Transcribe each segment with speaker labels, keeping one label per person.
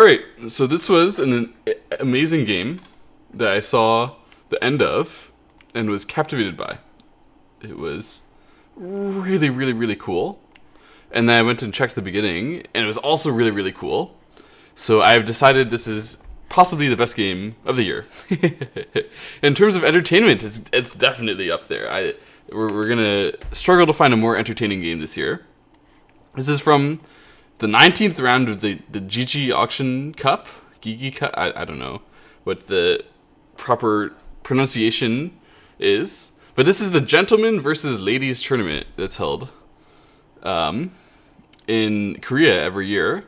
Speaker 1: Alright, so this was an amazing game that I saw the end of and was captivated by. It was really, really, really cool. And then I went and checked the beginning, and it was also really, really cool. So I've decided this is possibly the best game of the year. In terms of entertainment, it's definitely up there. We're gonna struggle to find a more entertaining game this year. This is from the 19th round of the GG Auction Cup. Gigi Cup? I don't know what the proper pronunciation is. But this is the gentlemen versus ladies tournament that's held in Korea every year.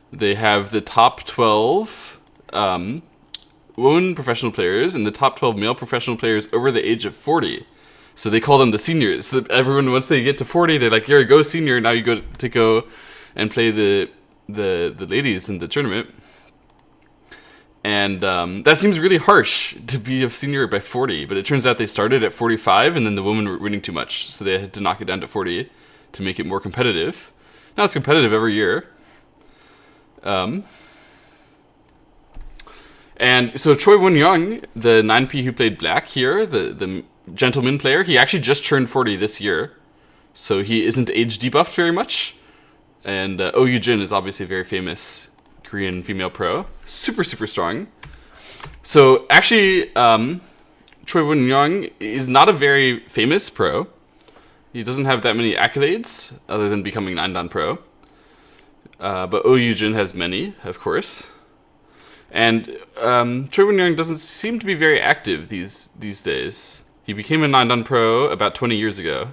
Speaker 1: They have the top 12 women professional players and the top 12 male professional players over the age of 40. So they call them the seniors. So everyone, once they get to 40, they're like, "Here you go, senior. Now you go and play the ladies in the tournament." And that seems really harsh to be a senior by 40, but it turns out they started at 45, and then the women were winning too much, so they had to knock it down to 40 to make it more competitive. Now it's competitive every year. And so Choi Won-young, the 9P who played black here, the gentleman player, he actually just turned 40 this year, so he isn't age debuffed very much. And Oh Yoo-jin is obviously a very famous Korean female pro. Super, super strong. So actually, Choi Won-young is not a very famous pro. He doesn't have that many accolades, other than becoming 9-dan pro. But Oh Yoo-jin has many, of course. And Choi Won-young doesn't seem to be very active these days. He became a 9-dan pro about 20 years ago,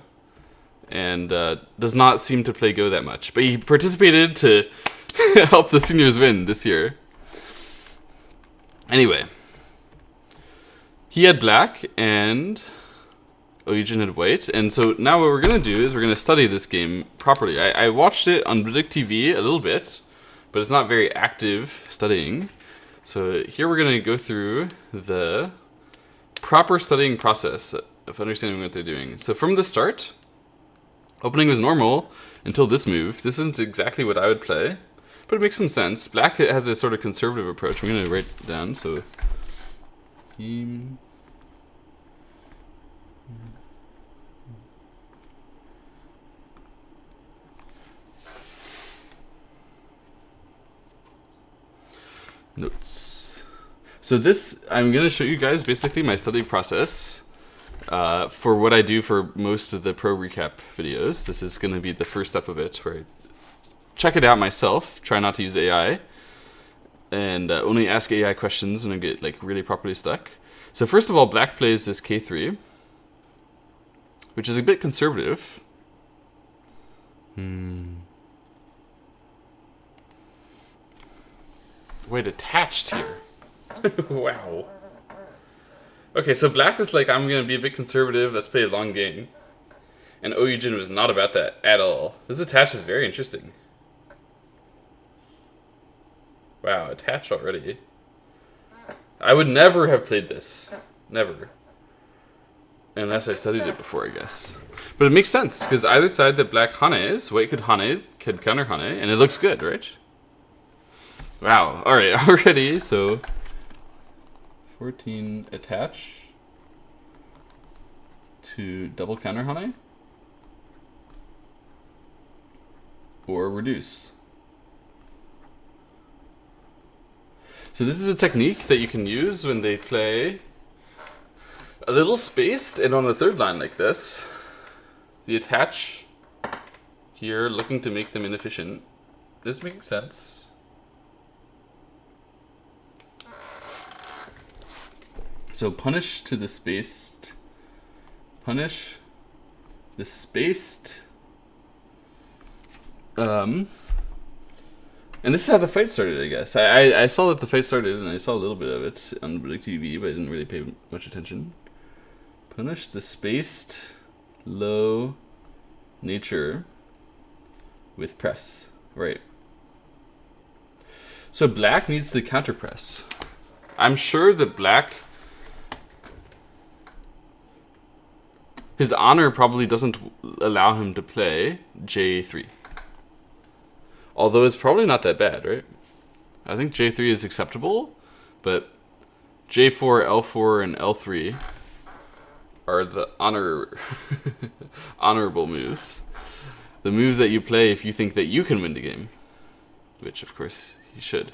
Speaker 1: and does not seem to play Go that much. But he participated to help the seniors win this year. Anyway, he had black and Oh Yoo-jin had white, and so now what we're gonna do is we're gonna study this game properly. I watched it on Predict TV a little bit, but it's not very active studying. So here we're gonna go through the proper studying process of understanding what they're doing. So from the start, opening was normal until this move. This isn't exactly what I would play, but it makes some sense. Black has a sort of conservative approach. I'm going to write it down. So, notes. So this, I'm going to show you guys basically my study process for what I do for most of the pro recap videos. This is going to be the first step of it, where I check it out myself, try not to use AI, and only ask AI questions when I get like really properly stuck. So first of all, black plays this K3, which is a bit conservative. Wait, attached here. Wow. Okay, so black was like, I'm going to be a bit conservative, let's play a long game. And Oh Yoo-jin was not about that at all. This attach is very interesting. Wow, attached already. I would never have played this. Never. Unless I studied it before, I guess. But it makes sense, because either side that black hanes, white could counter hane, and it looks good, right? Wow, alright, already, so 14 attach to double counter hane or reduce. So this is a technique that you can use when they play a little spaced and on the third line like this. The attach here, looking to make them inefficient. This makes sense. So punish to the spaced. Punish the spaced. And this is how the fight started, I guess. I saw that the fight started, and I saw a little bit of it on Predict TV, but I didn't really pay much attention. Punish the spaced low nature with press. Right. So black needs to counter press. I'm sure that black... his honor probably doesn't allow him to play J3. Although it's probably not that bad, right? I think J3 is acceptable, but J4, L4, and L3 are the honorable moves. The moves that you play if you think that you can win the game. Which, of course, you should.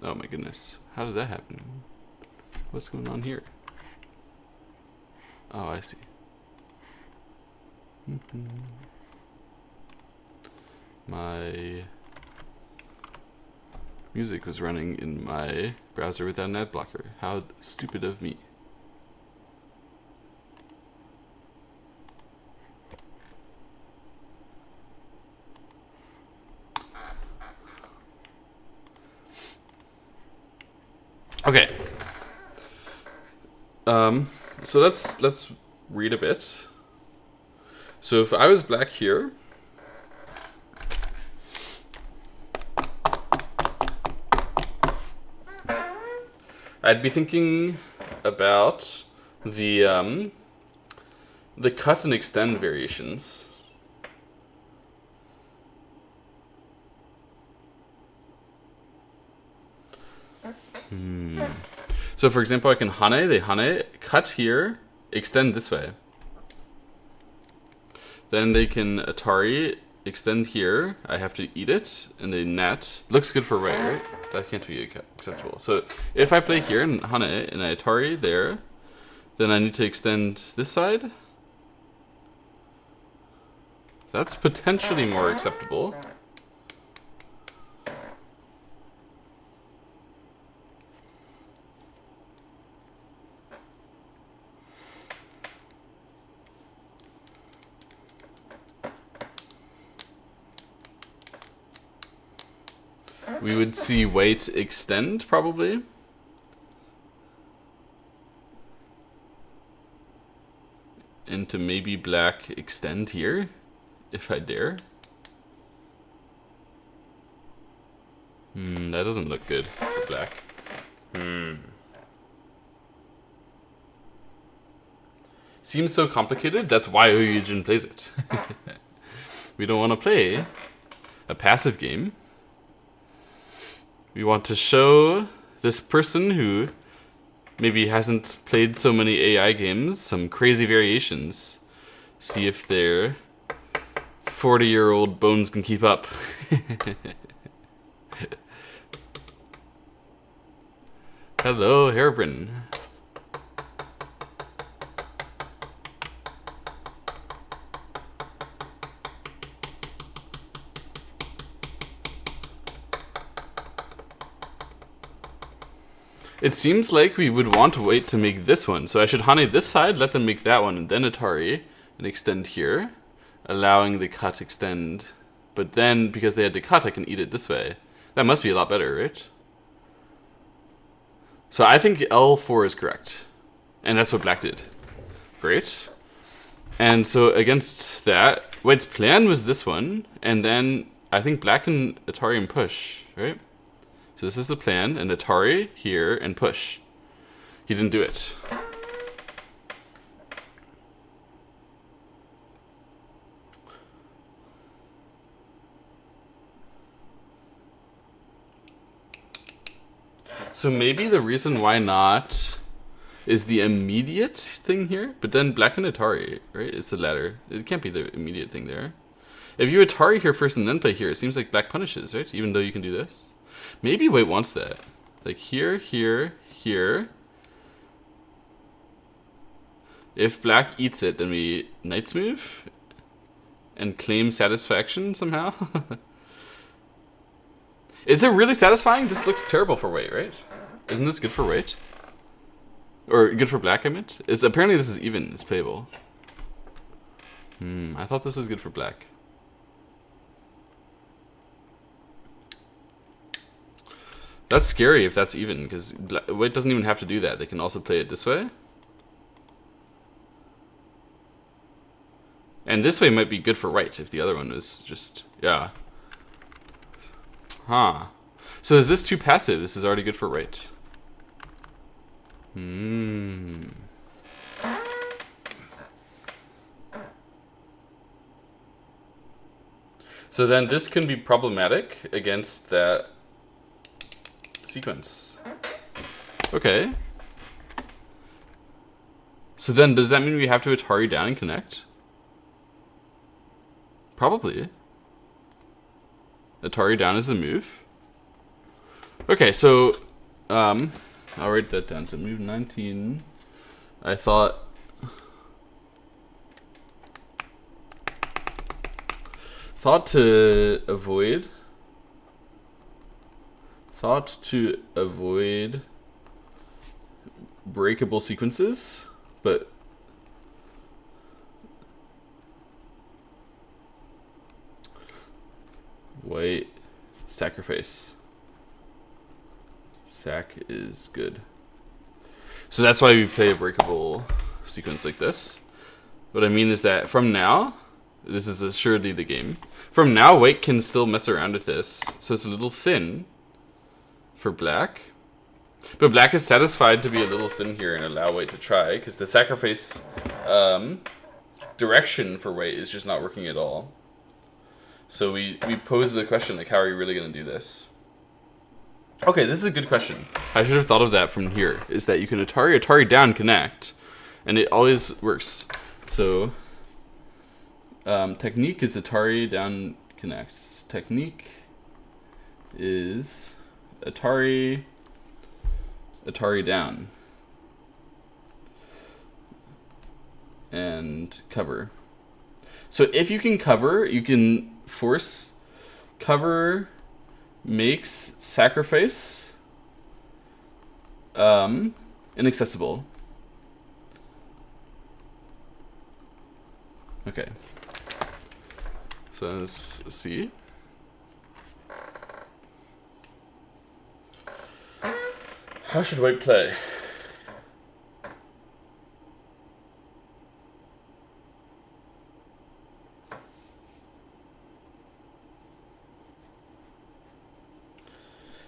Speaker 1: Oh my goodness. How did that happen? What's going on here? Oh, I see. My music was running in my browser without an ad blocker. How stupid of me. Okay. So let's read a bit. So if I was black here, I'd be thinking about the cut and extend variations. So for example, I can they hane, cut here, extend this way. Then they can Atari, extend here, I have to eat it, and they net. Looks good for white, right? That can't be acceptable. So if I play here and hane, and I Atari there, then I need to extend this side. That's potentially more acceptable. We would see white extend, probably. Into maybe black extend here, if I dare. That doesn't look good for black. Seems so complicated, that's why Oyujin plays it. We don't want to play a passive game. We want to show this person who maybe hasn't played so many AI games some crazy variations. See if their 40-year-old bones can keep up. Hello, Herbrin. It seems like we would want to wait to make this one. So I should hane this side, let them make that one, and then Atari, and extend here, allowing the cut extend. But then, because they had to cut, I can eat it this way. That must be a lot better, right? So I think L4 is correct. And that's what black did. Great. And so against that, white's plan was this one, and then I think black can Atari and push, right? So this is the plan, and Atari here and push. He didn't do it. So maybe the reason why not is the immediate thing here, but then black and Atari, right? It's the ladder. It can't be the immediate thing there. If you Atari here first and then play here, it seems like black punishes, right? Even though you can do this. Maybe white wants that. Like here, here, here. If black eats it, then we knight's move and claim satisfaction somehow. Is it really satisfying? This looks terrible for white, right? Isn't this good for white? Or good for black, I meant? Apparently this is even. It's playable. I thought this was good for black. That's scary if that's even, because white doesn't even have to do that. They can also play it this way. And this way might be good for white if the other one was just, yeah. Huh. So is this too passive? This is already good for white. So then this can be problematic against that sequence. Okay. So then, does that mean we have to Atari down and connect? Probably. Atari down is the move. Okay, so I'll write that down. So move 19. I thought to avoid breakable sequences, but white sacrifice. Sac is good. So that's why we play a breakable sequence like this. What I mean is that from now, this is assuredly the game. From now, white can still mess around with this. So it's a little thin for black. But black is satisfied to be a little thin here and allow white to try, because the sacrifice direction for white is just not working at all. So we pose the question, like, how are you really going to do this? Okay, this is a good question. I should have thought of that from here, is that you can Atari down connect, and it always works. So technique is Atari down connect. So technique is Atari down and cover. So if you can cover, you can force cover makes sacrifice inaccessible. Okay. So let's see. How should white play?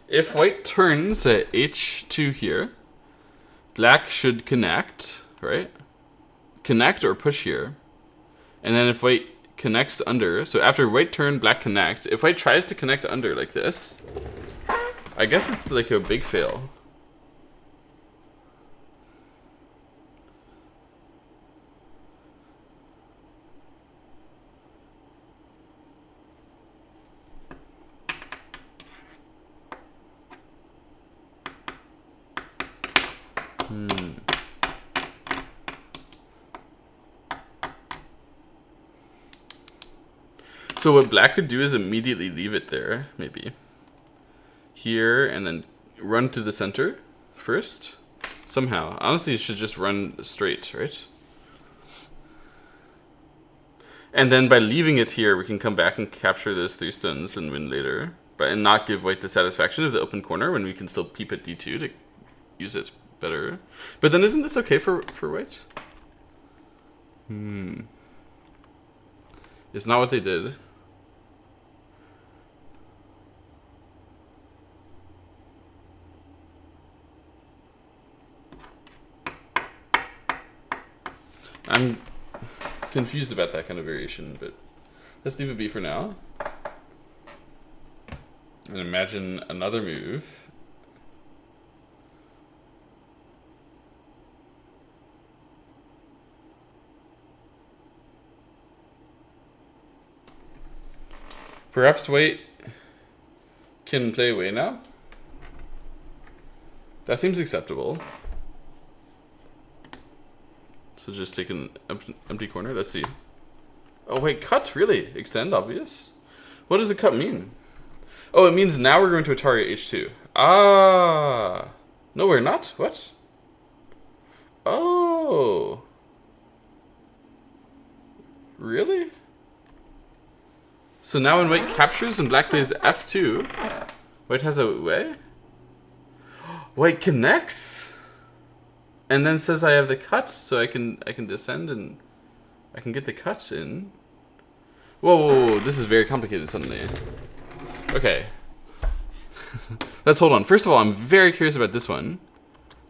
Speaker 1: If white turns at h2 here, black should connect, right? Connect or push here. And then if white connects under, so after white turn, black connect. If white tries to connect under like this, I guess it's like a big fail. So what black could do is immediately leave it there, maybe. Here, and then run to the center first. Somehow. Honestly, it should just run straight, right? And then by leaving it here, we can come back and capture those 3 stones and win later. But and not give white the satisfaction of the open corner when we can still peep at d2 to use it better. But then isn't this okay for white? It's not what they did. I'm confused about that kind of variation, but let's leave it be for now. And imagine another move. Perhaps white can play away now. That seems acceptable. So just take an empty corner. Let's see. Oh wait, cut, really? Extend, obvious? What does the cut mean? Oh, it means now we're going to Atari H2. Ah. No, we're not. What? Oh. Really? So now when white captures and black plays F2, white has a way? White connects! And then says I have the cut, so I can descend and I can get the cut in. Whoa, this is very complicated suddenly. Okay. Let's hold on. First of all, I'm very curious about this one.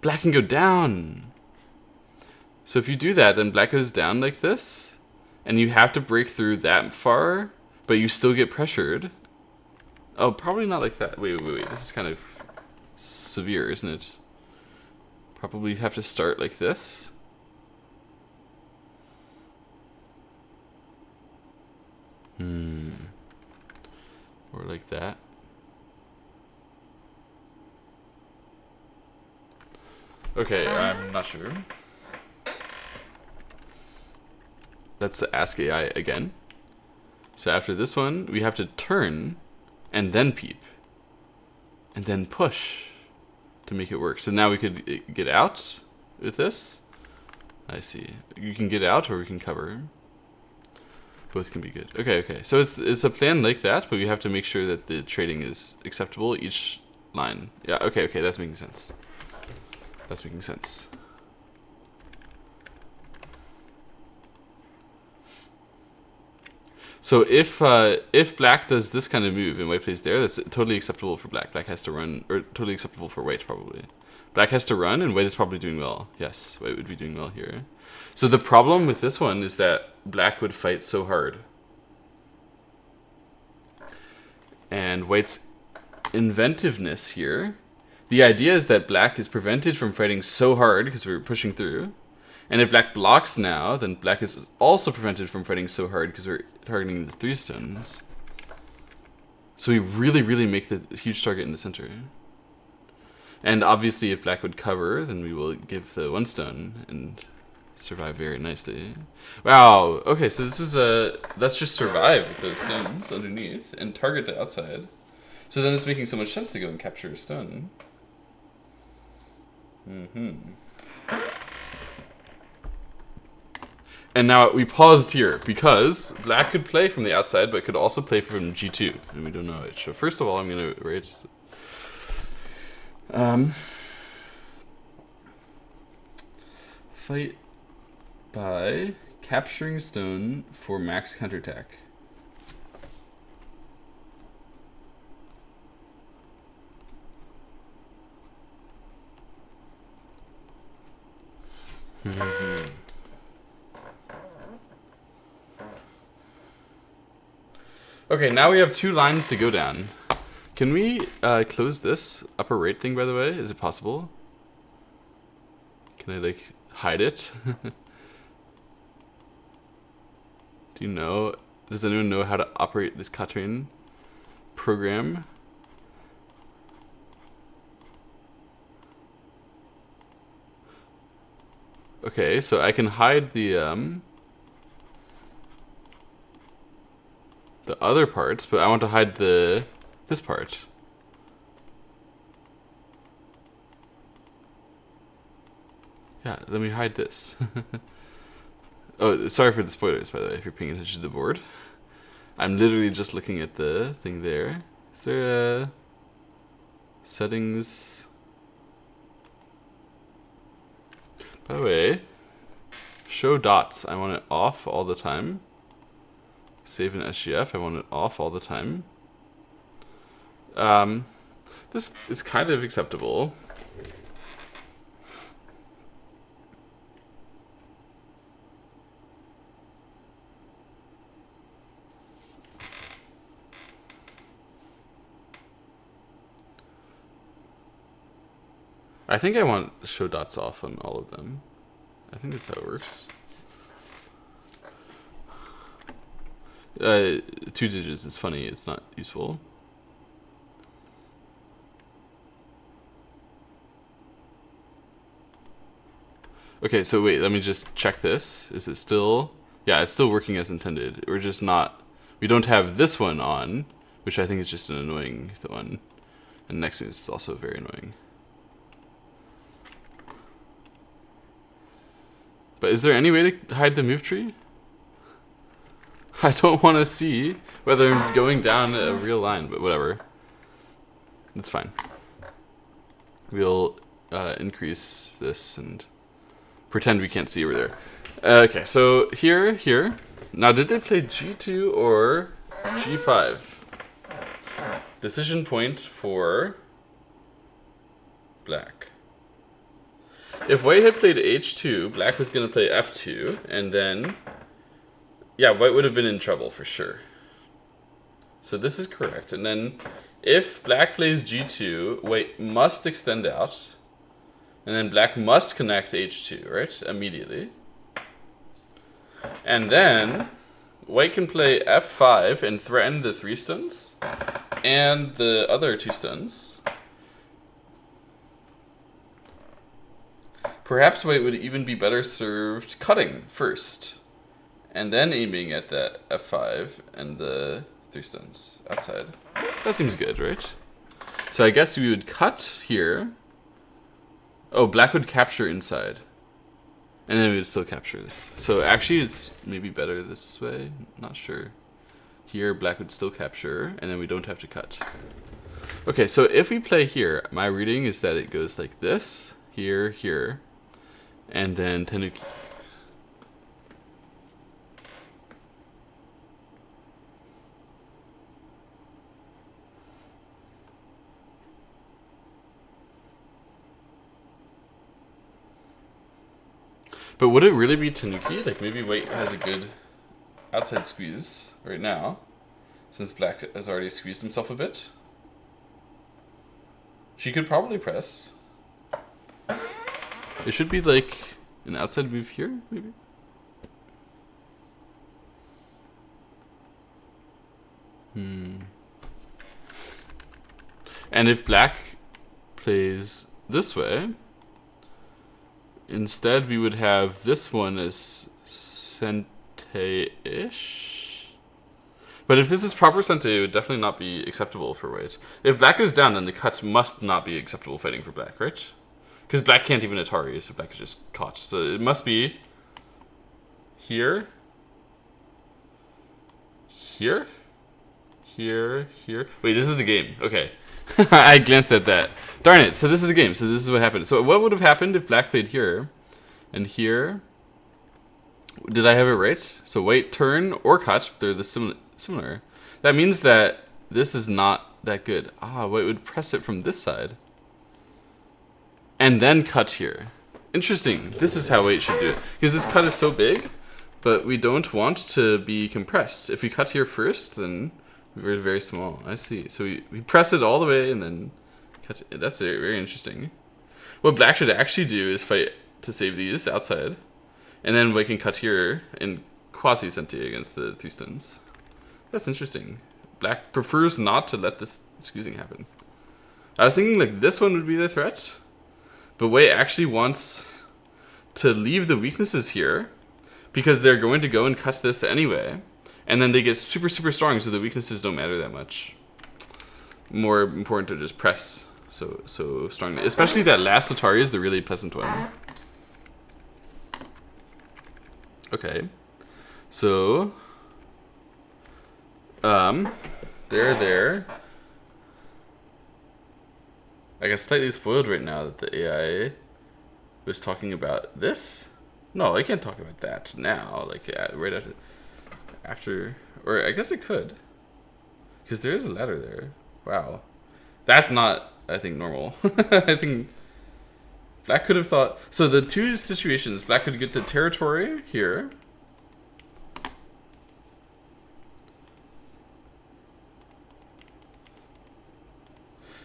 Speaker 1: Black can go down. So if you do that, then black goes down like this. And you have to break through that far, but you still get pressured. Oh, probably not like that. Wait. This is kind of severe, isn't it? Probably have to start like this. Or like that. Okay, I'm not sure. Let's ask AI again. So after this one, we have to turn and then peep. And then push to make it work. So now we could get out with this. I see. You can get out or we can cover. Both can be good. Okay, okay. So it's a plan like that, but we have to make sure that the trading is acceptable each line. Yeah, okay, okay. That's making sense. That's making sense. So if black does this kind of move and white plays there, that's totally acceptable for black. Black has to run, or totally acceptable for white probably. Black has to run and white is probably doing well. Yes, white would be doing well here. So the problem with this one is that black would fight so hard. And white's inventiveness here. The idea is that black is prevented from fighting so hard because we're pushing through. And if black blocks now, then black is also prevented from fighting so hard because we're targeting the 3 stones. So we really, really make the huge target in the center. And obviously if black would cover, then we will give the 1 stone and survive very nicely. Wow, okay, so this is let's just survive with those stones underneath and target the outside. So then it's making so much sense to go and capture a stone. And now we paused here because black could play from the outside, but could also play from G2, and we don't know it. So first of all, I'm gonna write fight by capturing stone for max counterattack. Okay, now we have 2 lines to go down. Can we close this upper right thing, by the way? Is it possible? Can I, like, hide it? Do you know? Does anyone know how to operate this Katrin program? Okay, so I can hide the other parts, but I want to hide this part. Yeah, let me hide this. Oh, sorry for the spoilers, by the way, if you're paying attention to the board. I'm literally just looking at the thing there. Is there a settings? By the way, show dots, I want it off all the time. Save in SGF, I want it off all the time. This is kind of acceptable. I think I want show dots off on all of them. I think that's how it works. 2 digits is funny, it's not useful. Okay, so wait, let me just check this. Is it still... Yeah, it's still working as intended. We're just not... We don't have this one on, which I think is just an annoying one. And next move is also very annoying. But is there any way to hide the move tree? I don't want to see whether I'm going down a real line, but whatever. It's fine. We'll increase this and pretend we can't see over there. Okay, so here. Now, did they play G2 or G5? Decision point for black. If white had played H2, black was going to play F2, and then... Yeah, white would have been in trouble for sure. So this is correct. And then if black plays g2, white must extend out. And then black must connect h2, right? Immediately. And then white can play f5 and threaten the 3 stuns and the other 2 stuns. Perhaps white would even be better served cutting first and then aiming at the f5 and the 3 stuns outside. That seems good, right? So I guess we would cut here. Oh, black would capture inside. And then we would still capture this. So actually it's maybe better this way. Not sure. Here, black would still capture, and then we don't have to cut. Okay, so if we play here, my reading is that it goes like this. Here, here. And then Tenuki. But would it really be Tenuki? Like maybe white has a good outside squeeze right now, since black has already squeezed himself a bit. She could probably press. It should be like an outside move here, maybe? And if black plays this way, instead we would have this one as Sente-ish. But if this is proper Sente, it would definitely not be acceptable for white. If black goes down, then the cut must not be acceptable fighting for black, right? Because black can't even Atari, so black is just caught. So it must be here, here, here, here. Wait, this is the game. Okay. I glanced at that. Darn it. So this is a game. So this is what happened. So what would have happened if black played here and here? Did I have it right? So white turn or cut. They're the similar. That means that this is not that good. Ah, white would press it from this side. And then cut here. Interesting. This is how white should do it. Because this cut is so big, but we don't want to be compressed. If we cut here first, then we're very small. I see. So we press it all the way and then cut it. That's very, very interesting. What black should actually do is fight to save these outside. And then we can cut here in quasi-senti against the 3 stuns. That's interesting. Black prefers not to let this squeezing happen. I was thinking like this one would be the threat. But white actually wants to leave the weaknesses here because they're going to go and cut this anyway. And then they get super, super strong, so the weaknesses don't matter that much. More important to just press so strongly. Especially that last Atari is the really pleasant one. Okay. So, there. I got slightly spoiled right now that the AI was talking about this. No, I can't talk about that now. Like right after, or I guess it could, because there is a ladder there. Wow, that's not, I think, normal. I think black could have thought. So the 2 situations, black could get the territory here.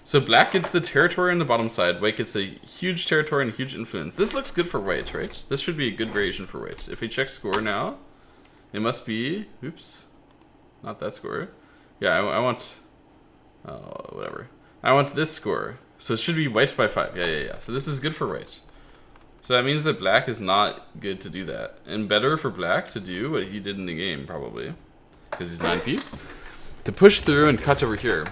Speaker 1: So black gets the territory on the bottom side, white gets a huge territory and a huge influence. This looks good for white, right? This should be a good variation for white. If we check score now, it must be, oops, not that score. Yeah, I want, whatever. I want this score. So it should be white by 5. Yeah. So this is good for white. So that means that black is not good to do that. And better for black to do what he did in the game, probably. Because he's 9p. To push through and cut over here.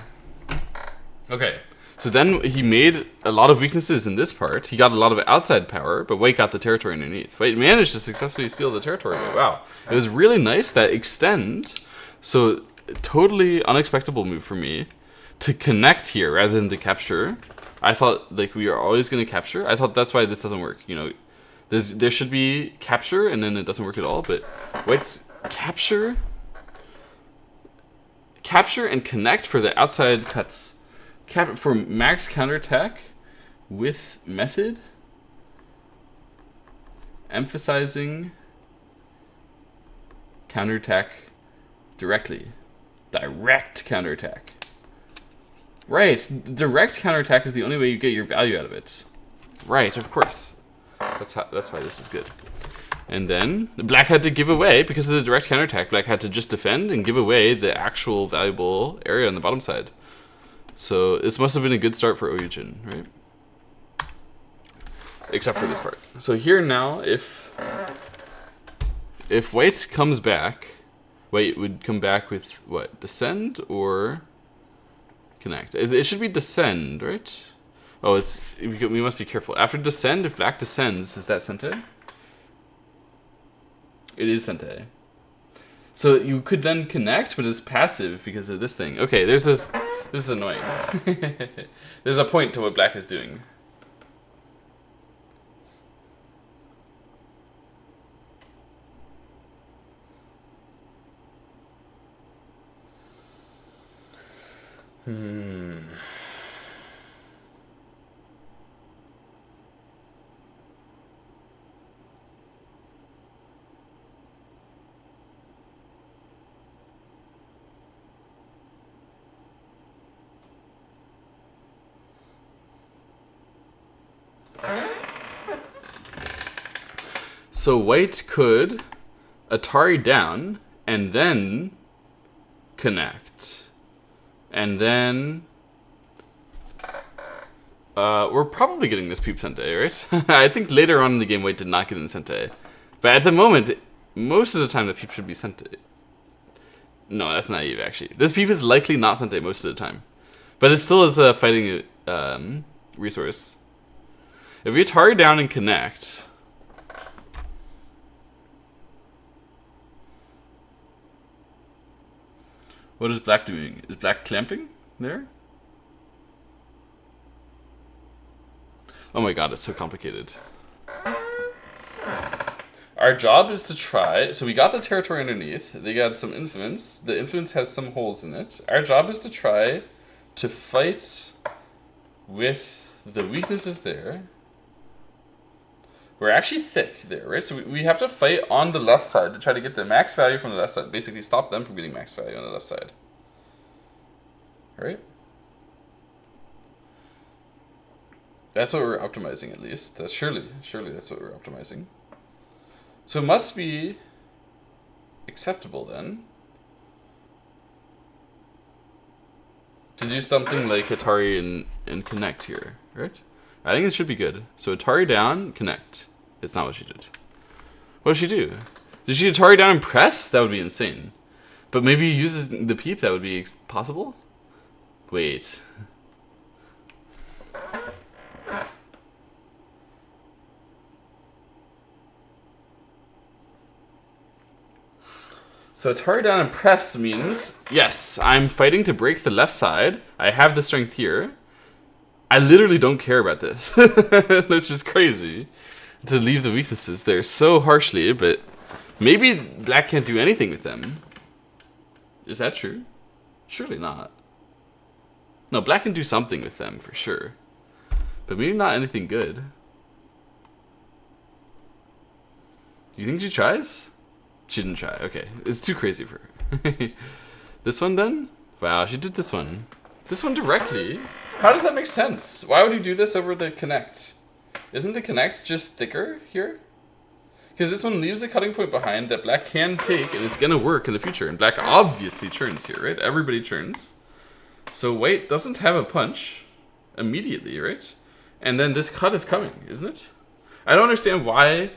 Speaker 1: Okay. So then he made a lot of weaknesses in this part. He got a lot of outside power, but white got the territory underneath. White managed to successfully steal the territory. Wow. It was really nice that extend. So totally unexpected move for me to connect here rather than to capture. I thought like we are always going to capture. I thought that's why this doesn't work. You know, there should be capture and then it doesn't work at all. But white's capture and connect for the outside cuts. For max counterattack with method, emphasizing counterattack directly. Direct counterattack. Right. Direct counterattack is the only way you get your value out of it. Right, of course. That's why this is good. And then black had to give away, because of the direct counterattack, black had to just defend and give away the actual valuable area on the bottom side. So this must have been a good start for Oyujin, right? Except for this part. So here now, if white comes back, white would come back with what? Descend or connect? It should be descend, right? Oh, we must be careful. After descend, if black descends, is that Sente? It is Sente. So you could then connect, but it's passive because of this thing. Okay, this is annoying. There's a point to what black is doing. So white could Atari down and then connect. And then we're probably getting this peep Sente, right? I think later on in the game white did not get in Sente. But at the moment, most of the time the peep should be Sente. No, that's naive actually. This peep is likely not Sente most of the time. But it still is a fighting resource. If we Atari down and connect, what is black doing? Is black clamping there? Oh my god, it's so complicated. Our job is to try... So we got the territory underneath. They got some influence. The influence has some holes in it. Our job is to try to fight with the weaknesses there. We're actually thick there, right? So we have to fight on the left side to try to get the max value from the left side. Basically stop them from getting max value on the left side. Right? That's what we're optimizing, at least. Surely that's what we're optimizing. So it must be acceptable then to do something like Atari and connect here, right? I think it should be good. So Atari down, connect. It's not what she did. What did she do? Did she Atari down and press? That would be insane. But maybe uses the peep, that would be possible? Wait. So Atari down and press means, yes, I'm fighting to break the left side. I have the strength here. I literally don't care about this, which is crazy, to leave the weaknesses there so harshly, but maybe black can't do anything with them. Is that true? Surely not. No, black can do something with them, for sure. But maybe not anything good. You think she tries? She didn't try. Okay, it's too crazy for her. This one then? Wow, she did this one. This one directly? How does that make sense? Why would you do this over the connect? Isn't the connect just thicker here? Because this one leaves a cutting point behind that black can take, and it's gonna work in the future. And black obviously churns here, right? Everybody churns. So white doesn't have a punch immediately, right? And then this cut is coming, isn't it? I don't understand why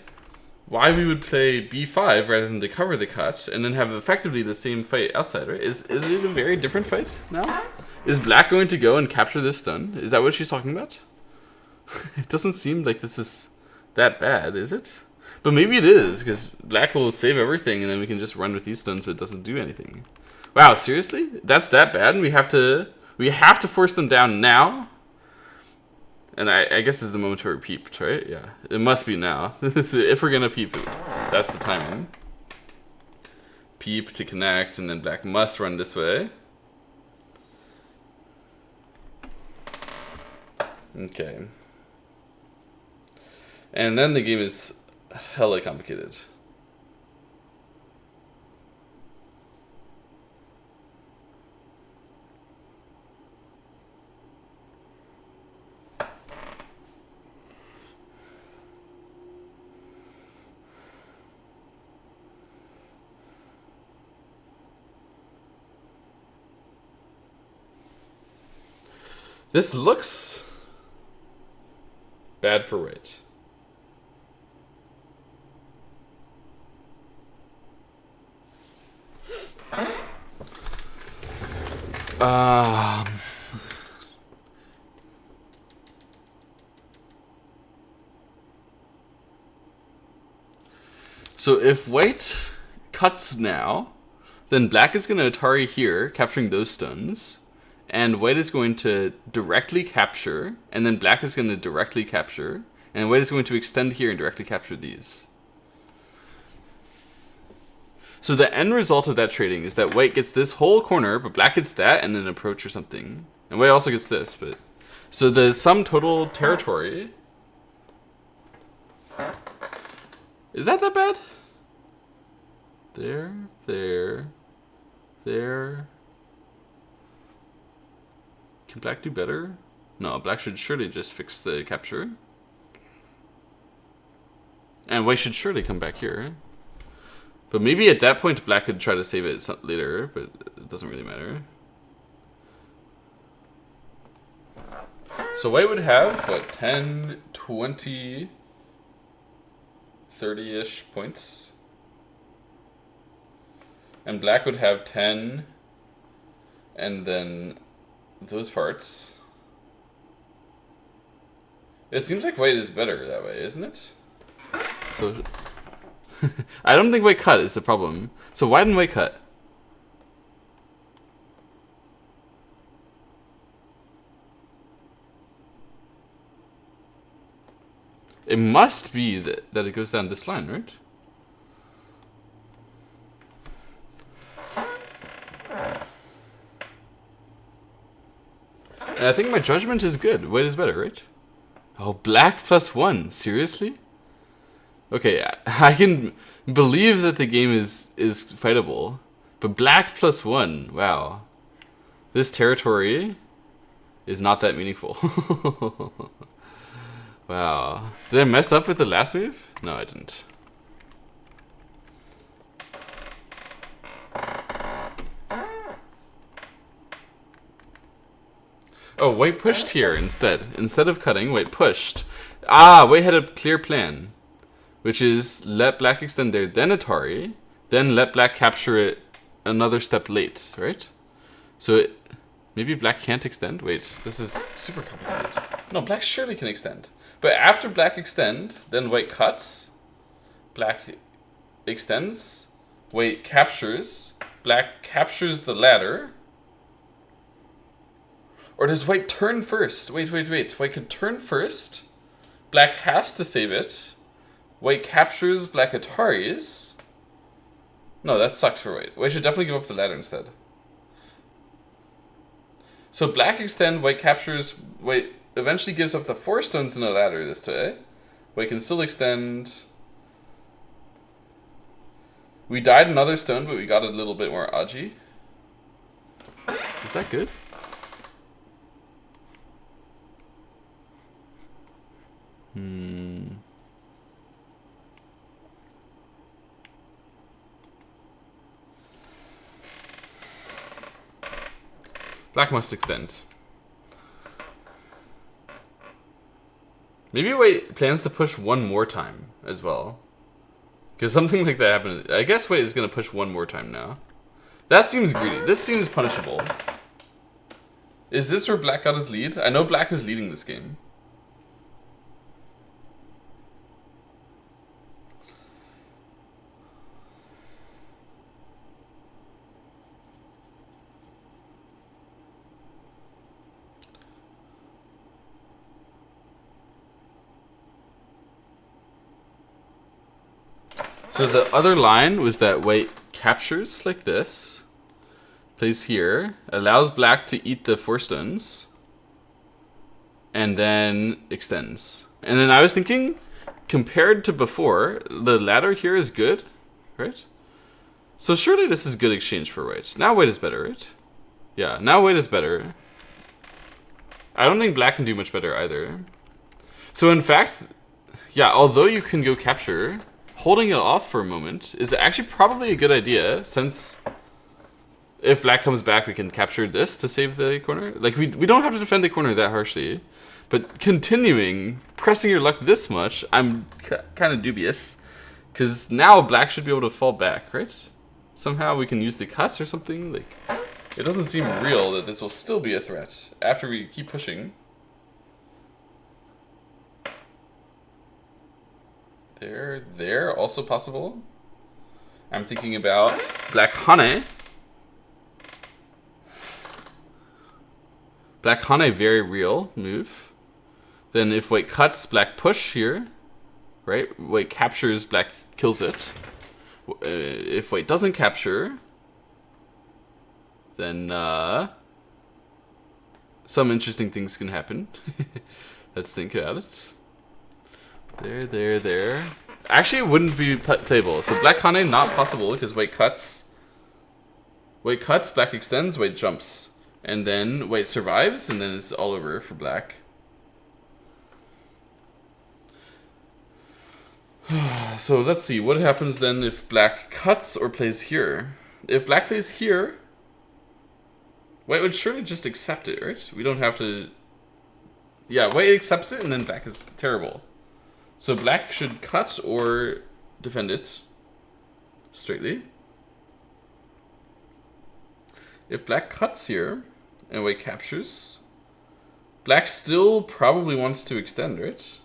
Speaker 1: we would play b5 rather than to cover the cut and then have effectively the same fight outside, right? Is it a very different fight now? Is black going to go and capture this stun? Is that what she's talking about? It doesn't seem like this is that bad, is it? But maybe it is, because black will save everything and then we can just run with these stuns, but it doesn't do anything. Wow, seriously? That's that bad and we have to force them down now? And I guess this is the moment where we peeped, right? Yeah, it must be now. If we're gonna peep, that's the timing. Peep to connect, and then black must run this way. Okay. And then the game is hella complicated. This looks bad for white. So if white cuts now, then black is going to Atari here, capturing those stones. And white is going to directly capture, and then black is going to directly capture. And white is going to extend here and directly capture these. So the end result of that trading is that white gets this whole corner, but black gets that and an approach or something. And white also gets this, but... So the sum total territory... Is that bad? There, there, there... Can black do better? No, black should surely just fix the capture. And white should surely come back here. But maybe at that point black could try to save it later, but it doesn't really matter. So white would have, what, 10, 20, 30-ish points. And black would have 10, and then those parts. It seems like white is better that way, isn't it? So... I don't think white cut is the problem. So why didn't white cut? It must be that it goes down this line, right? And I think my judgment is good. White is better, right? Oh, black +1. Seriously? Okay, I can believe that the game is fightable, but black +1, wow. This territory is not that meaningful. Wow. Did I mess up with the last move? No, I didn't. Oh, white pushed here instead. Instead of cutting, white pushed. Ah, white had a clear plan. Which is let black extend there, then Atari, then let black capture it another step late, right? So maybe black can't extend? Wait, this is super complicated. No, black surely can extend. But after black extend, then white cuts, black extends, white captures, black captures the ladder. Or does white turn first? Wait. White could turn first, black has to save it. White captures, black Ataris. No, that sucks for white. White should definitely give up the ladder instead. So black extend, white captures, white eventually gives up the 4 stones in a ladder this time. White can still extend. We died another stone, but we got a little bit more Aji. Is that good? Black must extend. Maybe white plans to push one more time as well. Because something like that happened. I guess white is going to push one more time now. That seems greedy. This seems punishable. Is this where black got his lead? I know black is leading this game. So the other line was that white captures like this, plays here, allows black to eat the 4 stones, and then extends. And then I was thinking, compared to before, the ladder here is good, right? So surely this is good exchange for white. Now white is better, right? Yeah, now white is better. I don't think black can do much better either. So in fact, yeah, although you can go capture, holding it off for a moment is actually probably a good idea, since if black comes back, we can capture this to save the corner. Like, we don't have to defend the corner that harshly. But continuing, pressing your luck this much, I'm kind of dubious. Because now black should be able to fall back, right? Somehow we can use the cuts or something. Like, it doesn't seem real that this will still be a threat after we keep pushing. There, also possible. I'm thinking about black Hane. Black Hane, very real move. Then if white cuts, black push here. Right? White captures, black kills it. If white doesn't capture, then some interesting things can happen. Let's think about it. There. Actually, it wouldn't be playable. So black Hane, not possible because white cuts. White cuts, black extends, white jumps. And then white survives, and then it's all over for black. So let's see, what happens then if black cuts or plays here? If black plays here, white would surely just accept it, right? We don't have to... Yeah, white accepts it, and then black is terrible. So black should cut or defend it straightly. If black cuts here, and white captures, black still probably wants to extend, right?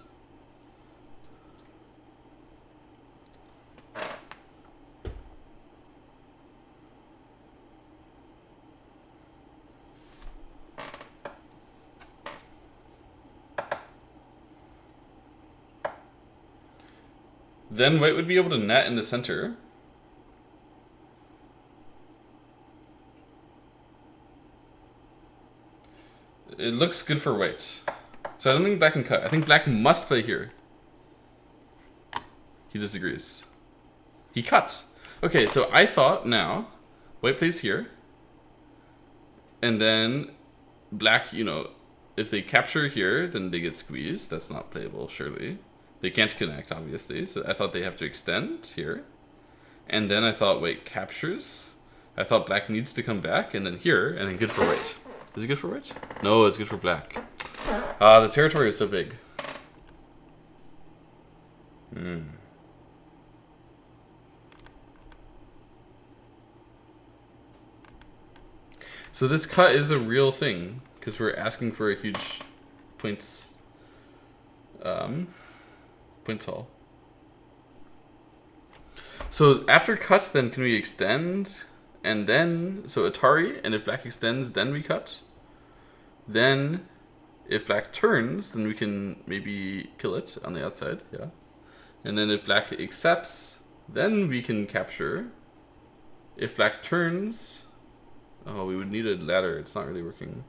Speaker 1: Then white would be able to net in the center. It looks good for white. So I don't think black can cut. I think black must play here. He disagrees. He cut. Okay, so I thought now, white plays here. And then black, you know, if they capture here, then they get squeezed. That's not playable, surely. They can't connect, obviously, so I thought they have to extend here. And then I thought white captures. I thought black needs to come back, and then here, and then good for white. Is it good for white? No, it's good for black. The territory is so big. So this cut is a real thing, because we're asking for a huge points... points haul. So after cut, then can we extend? And then, so Atari, and if black extends, then we cut. Then, if black turns, then we can maybe kill it on the outside, yeah. And then if black accepts, then we can capture. If black turns, oh, we would need a ladder, it's not really working.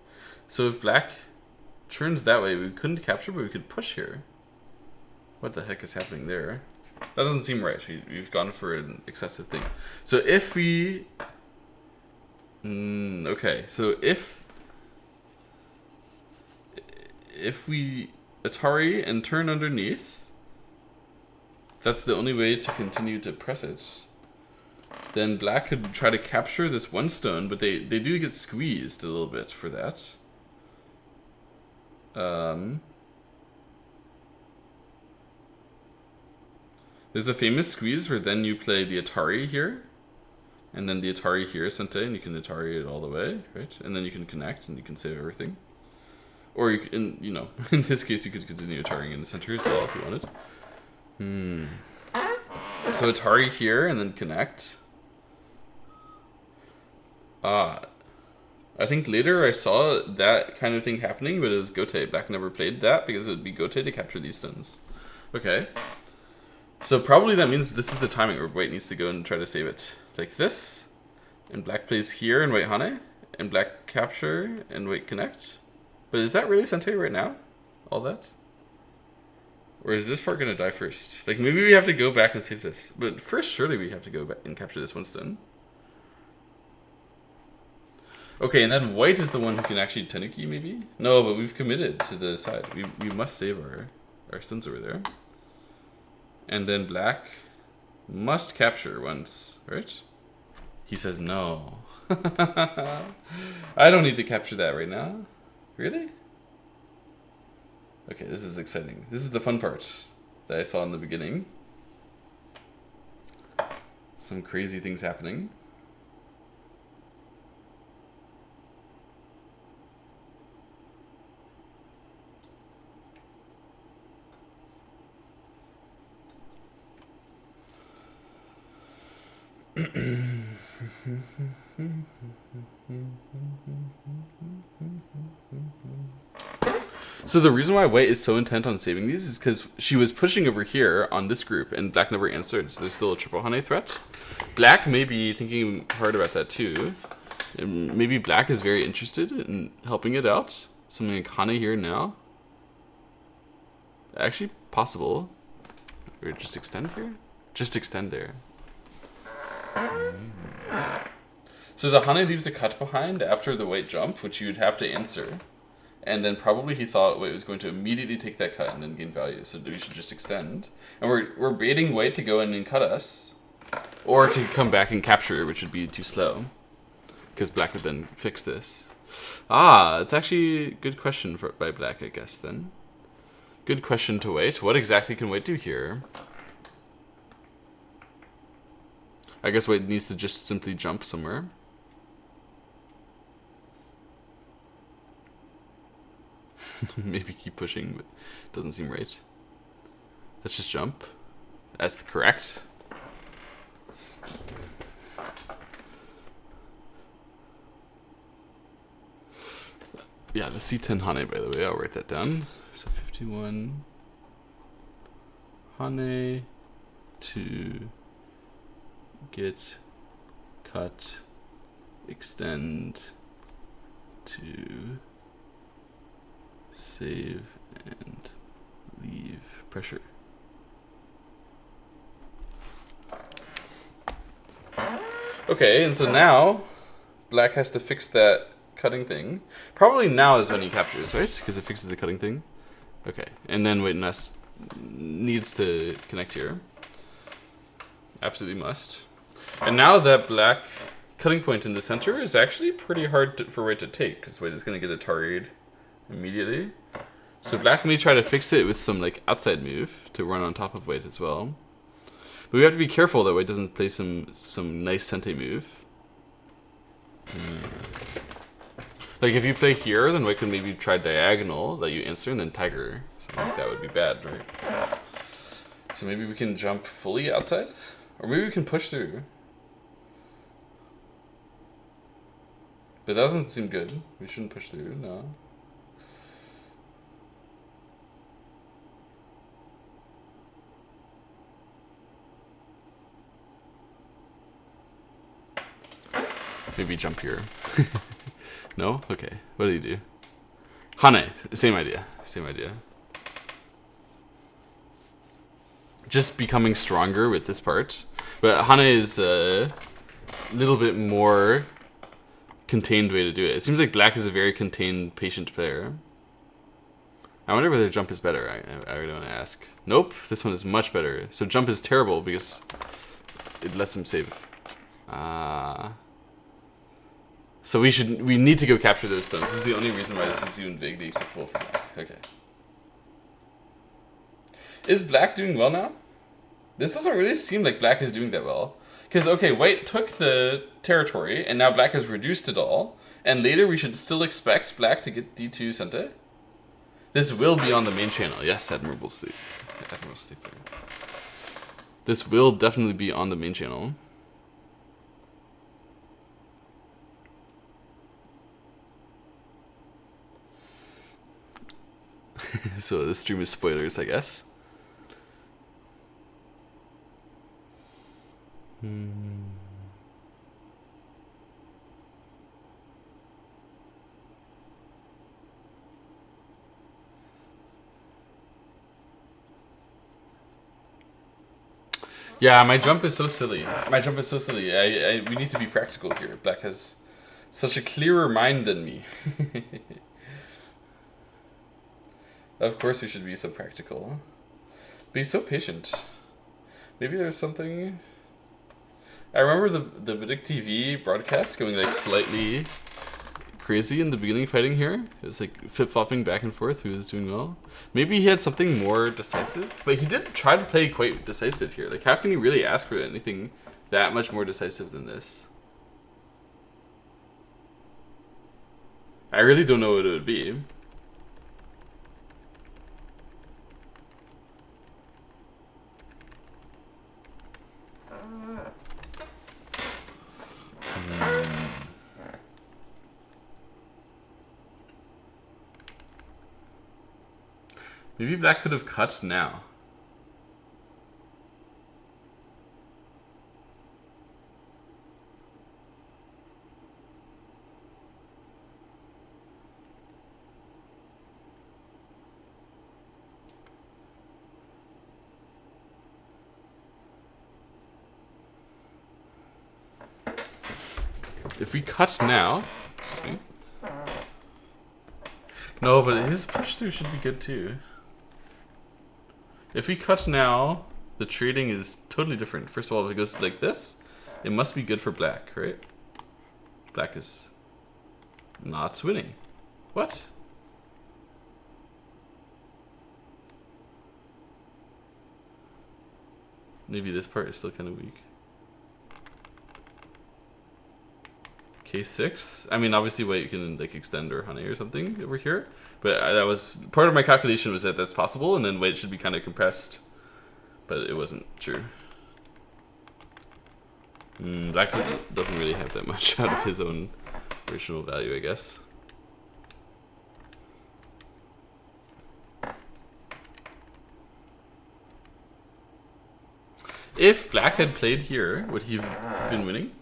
Speaker 1: So if black turns that way, we couldn't capture, but we could push here. What the heck is happening there? That doesn't seem right. We've gone for an excessive thing. So if we... okay, so if we Atari and turn underneath, that's the only way to continue to press it. Then black could try to capture this one stone, but they do get squeezed a little bit for that. There's a famous squeeze where then you play the Atari here, and then the Atari here, Sente, and you can Atari it all the way, right? And then you can connect and you can save everything. Or you can, you know, in this case you could continue Ataring in the center as well if you wanted. So Atari here and then connect. I think later I saw that kind of thing happening, but it was Gote. Black never played that because it would be Gote to capture these stones. Okay. So probably that means this is the timing where white needs to go and try to save it. Like this. And black plays here and white Hane. And black capture and white connect. But is that really Sente right now? All that? Or is this part going to die first? Like maybe we have to go back and save this. But first surely we have to go back and capture this one stone. Okay, and then white is the one who can actually Tanuki maybe? No, but we've committed to the side. We must save our stones over there. And then black must capture once, right? He says no. I don't need to capture that right now. Really? Okay, this is exciting. This is the fun part that I saw in the beginning. Some crazy things happening. So the reason why white is so intent on saving these is because she was pushing over here on this group and black never answered, so there's still a triple Hane threat. Black may be thinking hard about that too. And maybe black is very interested in helping it out. Something like Hane here now. Actually possible. Or just extend here? Just extend there. So the Hane leaves a cut behind after the white jump, which you'd have to answer. And then probably he thought white was going to immediately take that cut and then gain value, so we should just extend. And we're baiting white to go in and cut us, or to come back and capture, which would be too slow, because black would then fix this. Ah, it's actually a good question by black, I guess, then. Good question to white. What exactly can white do here? I guess white needs to just simply jump somewhere. Maybe keep pushing, but doesn't seem right. Let's just jump. That's correct. Yeah, the C10 Hane, by the way, I'll write that down. So 51 Hane to get, cut, extend, to save and leave pressure. Okay, and so now black has to fix that cutting thing. Probably now is when he captures, right? Because it fixes the cutting thing. Okay, and then white needs to connect here. Absolutely must. And now that black cutting point in the center is actually pretty hard for white to take, because white is going to get a tarried immediately. So black may try to fix it with some like outside move to run on top of white as well. But we have to be careful that white doesn't play some nice sente move. Like if you play here, then white can maybe try diagonal that you answer and then tiger. Something like that would be bad, right? So maybe we can jump fully outside? Or maybe we can push through. But that doesn't seem good. We shouldn't push through, no. Maybe jump here. No? Okay. What do you do? Hane. Same idea. Same idea. Just becoming stronger with this part. But Hane is a little bit more contained way to do it. It seems like black is a very contained, patient player. I wonder whether jump is better. I really want to ask. Nope. This one is much better. So jump is terrible because it lets him save. So we need to go capture those stones. This is the only reason why this is even vaguely acceptable for black. Okay. Is black doing well now? This doesn't really seem like black is doing that well. Because, okay, white took the territory, and now black has reduced it all. And later we should still expect black to get D2 Sente. This will be on the main channel. Yes, Admirable Sleep. Admiral Sleep there. This will definitely be on the main channel. So this stream is spoilers, I guess. Yeah, my jump is so silly. My jump is so silly. We need to be practical here. Black has such a clearer mind than me. Of course we should be so practical. Be so patient. Maybe there's something... I remember the Vidic TV broadcast going like slightly crazy in the beginning fighting here. It was like flip-flopping back and forth who was doing well. Maybe he had something more decisive, but he did try to play quite decisive here. Like, how can you really ask for anything that much more decisive than this? I really don't know what it would be. Maybe black could have cut now. If we cut now, excuse me. No, but his push through should be good too. If we cut now, the trading is totally different. First of all, if it goes like this, it must be good for black, right? Black is not winning. What? Maybe this part is still kind of weak. K6. I mean, obviously, white you can like extend or honey or something over here, but that was part of my calculation was that that's possible, and then white should be kind of compressed, but it wasn't true. Black doesn't really have that much out of his own original value, I guess. If black had played here, would he have been winning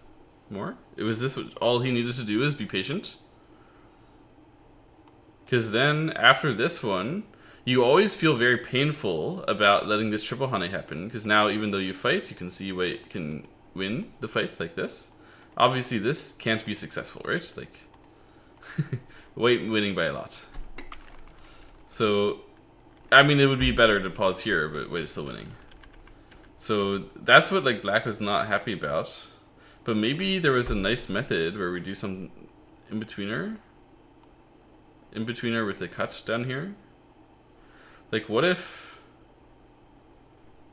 Speaker 1: more? It was this, all he needed to do is be patient. Because then, after this one, you always feel very painful about letting this triple honey happen. Because now, even though you fight, you can see white can win the fight like this. Obviously, this can't be successful, right? Like, white winning by a lot. So, I mean, it would be better to pause here, but white is still winning. So that's what like black was not happy about. But maybe there was a nice method where we do some in-betweener with a cut down here. Like, what if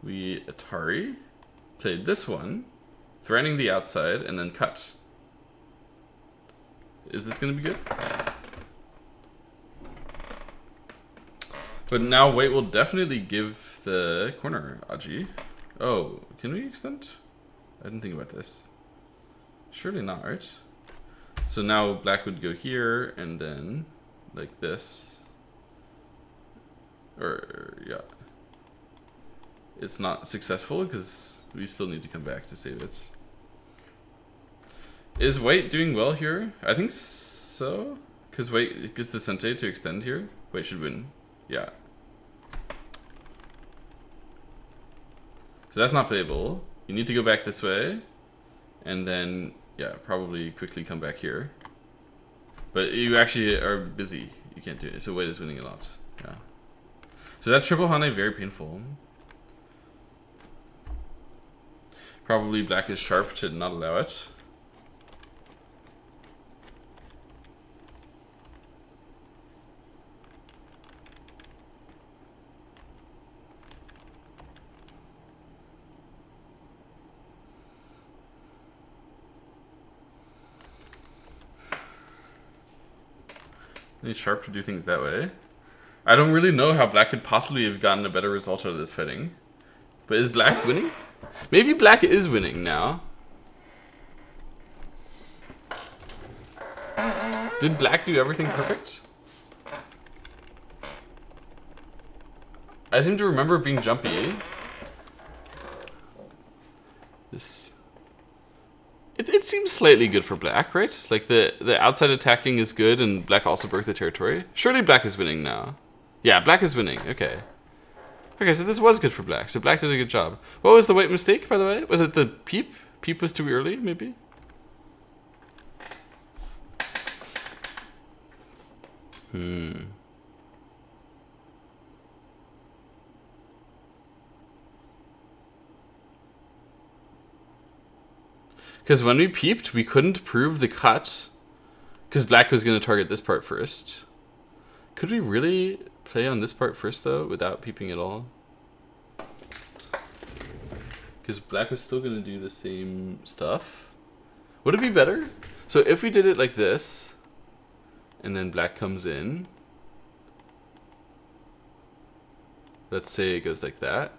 Speaker 1: we Atari played this one, threatening the outside, and then cut? Is this going to be good? But now white will definitely give the corner Aji. Oh, can we extend? I didn't think about this. Surely not, right? So now black would go here and then like this. Or yeah. It's not successful because we still need to come back to save it. Is white doing well here? I think so. Because white gets the sente to extend here. White should win. Yeah. So that's not playable. You need to go back this way. And then, yeah, probably quickly come back here. But you actually are busy. You can't do it. So white is winning a lot. Yeah. So that triple hane, very painful. Probably black is sharp to not allow it. It's sharp to do things that way. I don't really know how black could possibly have gotten a better result out of this fighting. But is black winning? Maybe black is winning now. Did black do everything perfect? I seem to remember being jumpy. This... It seems slightly good for black, right? Like the outside attacking is good and black also broke the territory. Surely black is winning now. Yeah, black is winning. Okay. Okay, so this was good for black. So black did a good job. What was the white mistake, by the way? Was it the peep? Peep was too early, maybe? Because when we peeped, we couldn't prove the cut. Because black was going to target this part first. Could we really play on this part first, though, without peeping at all? Because black was still going to do the same stuff. Would it be better? So if we did it like this, and then black comes in. Let's say it goes like that.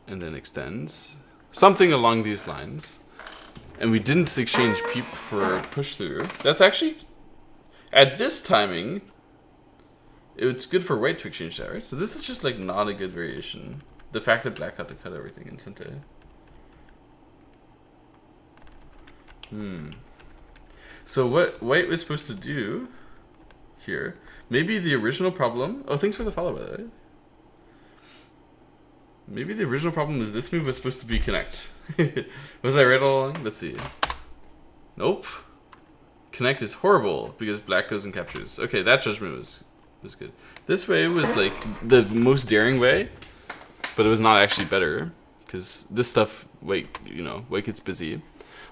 Speaker 1: And then extends. Something along these lines. And we didn't exchange peep for push through. That's actually, at this timing, it's good for white to exchange that, right? So this is just like not a good variation. The fact that black had to cut everything in center. So what white was supposed to do here, maybe the original problem, oh, thanks for the follow, by the way. Maybe the original problem was this move was supposed to be connect. Was I right all along? Let's see. Nope. Connect is horrible because black goes and captures. Okay, that judgment was good. This way was like the most daring way, but it was not actually better because this stuff, white gets busy.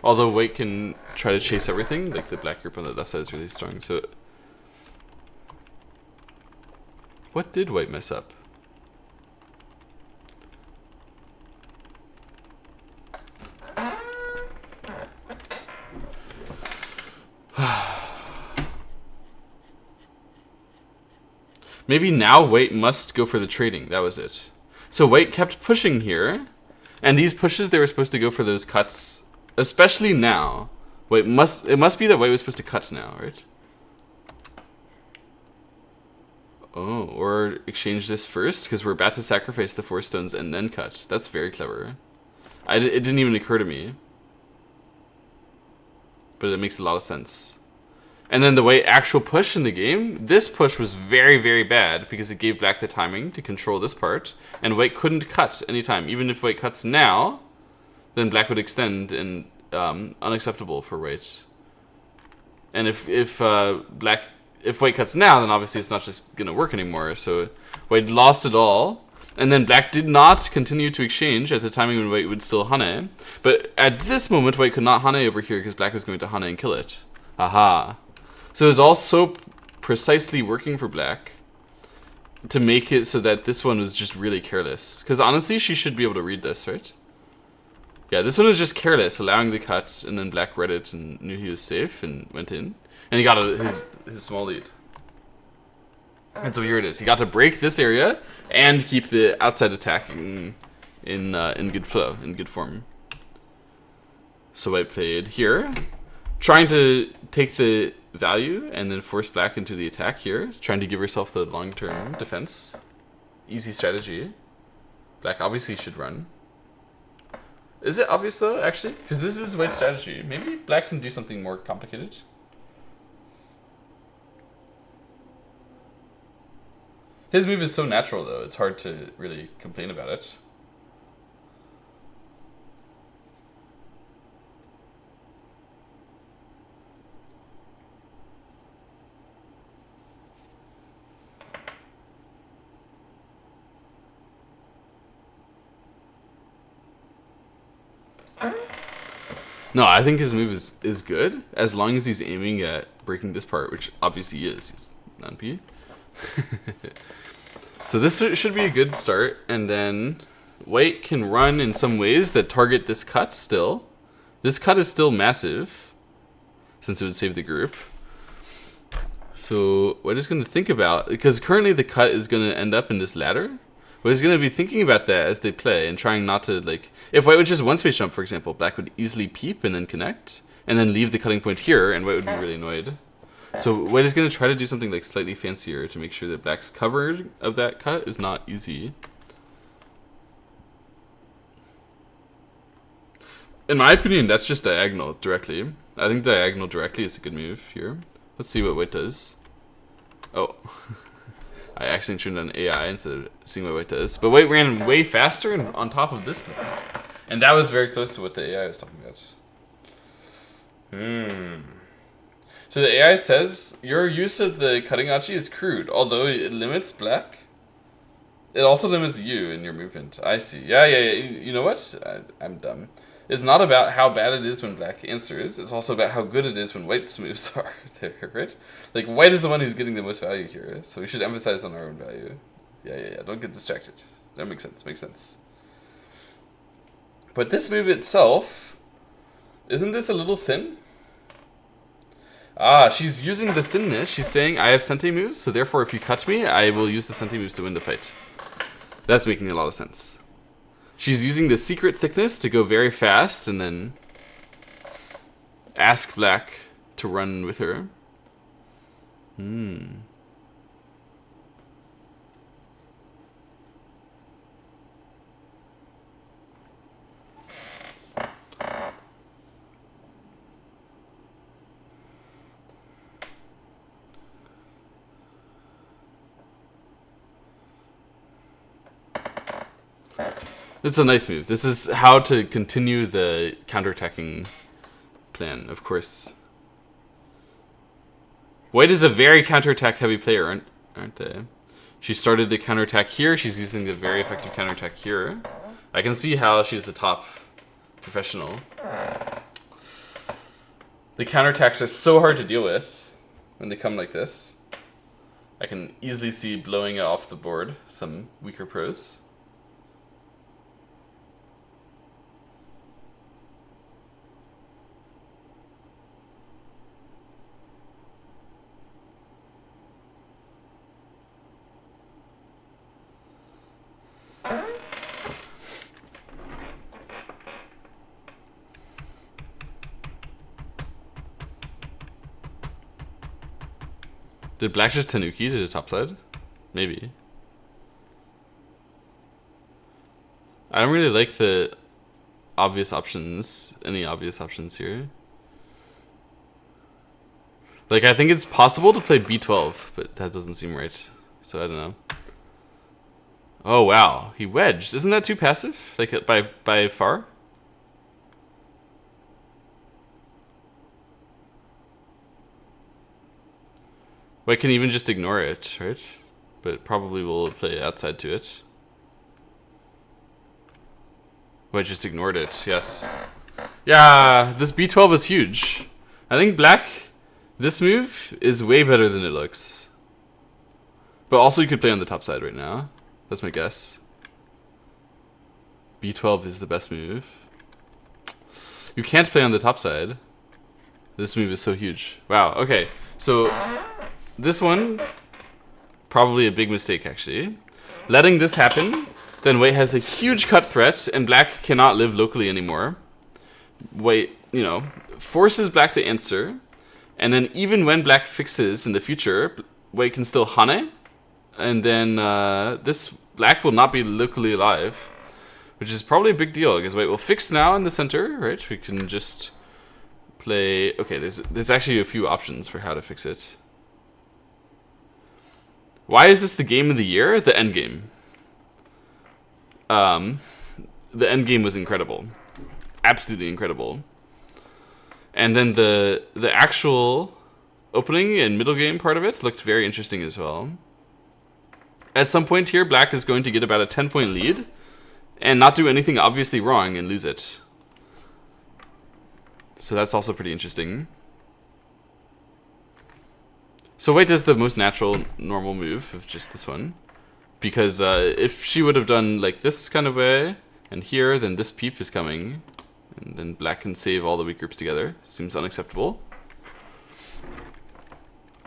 Speaker 1: Although white can try to chase everything, like the black group on the left side is really strong. So, what did white mess up? Maybe now white must go for the trading. That was it. So white kept pushing here, and these pushes they were supposed to go for those cuts, especially now. It must be that white was supposed to cut now, right? Oh, or exchange this first because we're about to sacrifice the 4 stones and then cut. That's very clever. It didn't even occur to me, but it makes a lot of sense. And then the way actual push in the game, this push was very, very bad because it gave black the timing to control this part, and white couldn't cut anytime. Even if white cuts now, then black would extend, and unacceptable for white. And if white cuts now, then obviously it's not just gonna work anymore. So white lost it all, and then black did not continue to exchange at the timing when white would still hane. But at this moment, white could not hane over here because black was going to hane and kill it. Aha. So it was all so precisely working for black to make it so that this one was just really careless. Because honestly, she should be able to read this, right? Yeah, this one was just careless, allowing the cut, and then black read it and knew he was safe and went in. And he got his small lead. And so here it is. He got to break this area and keep the outside attack in good flow, in good form. So I played here, trying to take the value and then force black into the attack here, trying to give herself the long-term defense. Easy strategy. Black obviously should run. Is it obvious though, actually? Because this is white's strategy. Maybe black can do something more complicated. His move is so natural though, it's hard to really complain about it. No, I think his move is good, as long as he's aiming at breaking this part, which obviously he is. He's non-P. So this should be a good start, and then white can run in some ways that target this cut still. This cut is still massive, since it would save the group. So white is going to think about, because currently the cut is going to end up in this ladder. But he's going to be thinking about that as they play and trying not to, like, if white would just one space jump, for example, black would easily peep and then connect and then leave the cutting point here, and white would be really annoyed. So white is going to try to do something like slightly fancier to make sure that black's cover of that cut is not easy. In my opinion, that's just diagonal directly. I think diagonal directly is a good move here. Let's see what white does. Oh. I accidentally turned on AI instead of seeing what white does. But white ran way faster and on top of this move. And that was very close to what the AI was talking about. So the AI says, your use of the cutting achi is crude, although it limits black. It also limits you in your movement. I see. Yeah. You know what? I'm dumb. is not about how bad it is when black answers. It's also about how good it is when white's moves are there, right? Like, white is the one who's getting the most value here, so we should emphasize on our own value. Yeah. Don't get distracted. That makes sense. But this move itself, isn't this a little thin? Ah, she's using the thinness. She's saying, I have Sente moves, so therefore if you cut me, I will use the Sente moves to win the fight. That's making a lot of sense. She's using the secret thickness to go very fast and then ask black to run with her. It's a nice move. This is how to continue the counterattacking plan, of course. White is a very counterattack heavy player, aren't they? She started the counterattack here. She's using the very effective counterattack here. I can see how she's a top professional. The counterattacks are so hard to deal with when they come like this. I can easily see blowing off the board some weaker pros. Did black just Tanuki to the top side? Maybe. I don't really like the obvious options, any obvious options here. Like, I think it's possible to play B12, but that doesn't seem right. So I don't know. Oh wow, he wedged. Isn't that too passive? Like by far? White can even just ignore it, right? But probably will play outside to it. White just ignored it, yes. Yeah, this B12 is huge. I think black, this move is way better than it looks. But also you could play on the top side right now. That's my guess. B12 is the best move. You can't play on the top side. This move is so huge. Wow, okay. So this one, probably a big mistake actually. Letting this happen, then white has a huge cut threat and black cannot live locally anymore. White, you know, forces black to answer. And then even when black fixes in the future, white can still hane. And then this black will not be locally alive, which is probably a big deal because white will fix now in the center, right? We can just play. Okay, there's actually a few options for how to fix it. Why is this the game of the year? The endgame. The endgame was incredible, absolutely incredible. And then the actual opening and middle game part of it looked very interesting as well. At some point here, black is going to get about a 10-point lead and not do anything obviously wrong and lose it. So that's also pretty interesting. So white does the most natural, normal move of just this one. Because if she would have done like this kind of way, and here, then this peep is coming. And then black can save all the weak groups together. Seems unacceptable.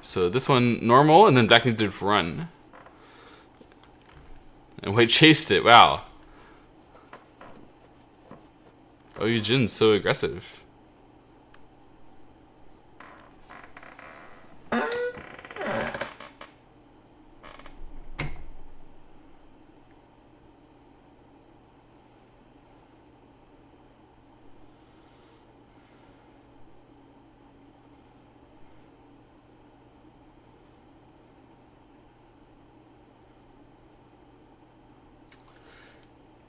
Speaker 1: So this one, normal, and then black needed to run. And white chased it, wow. Oh, Yujin's so aggressive.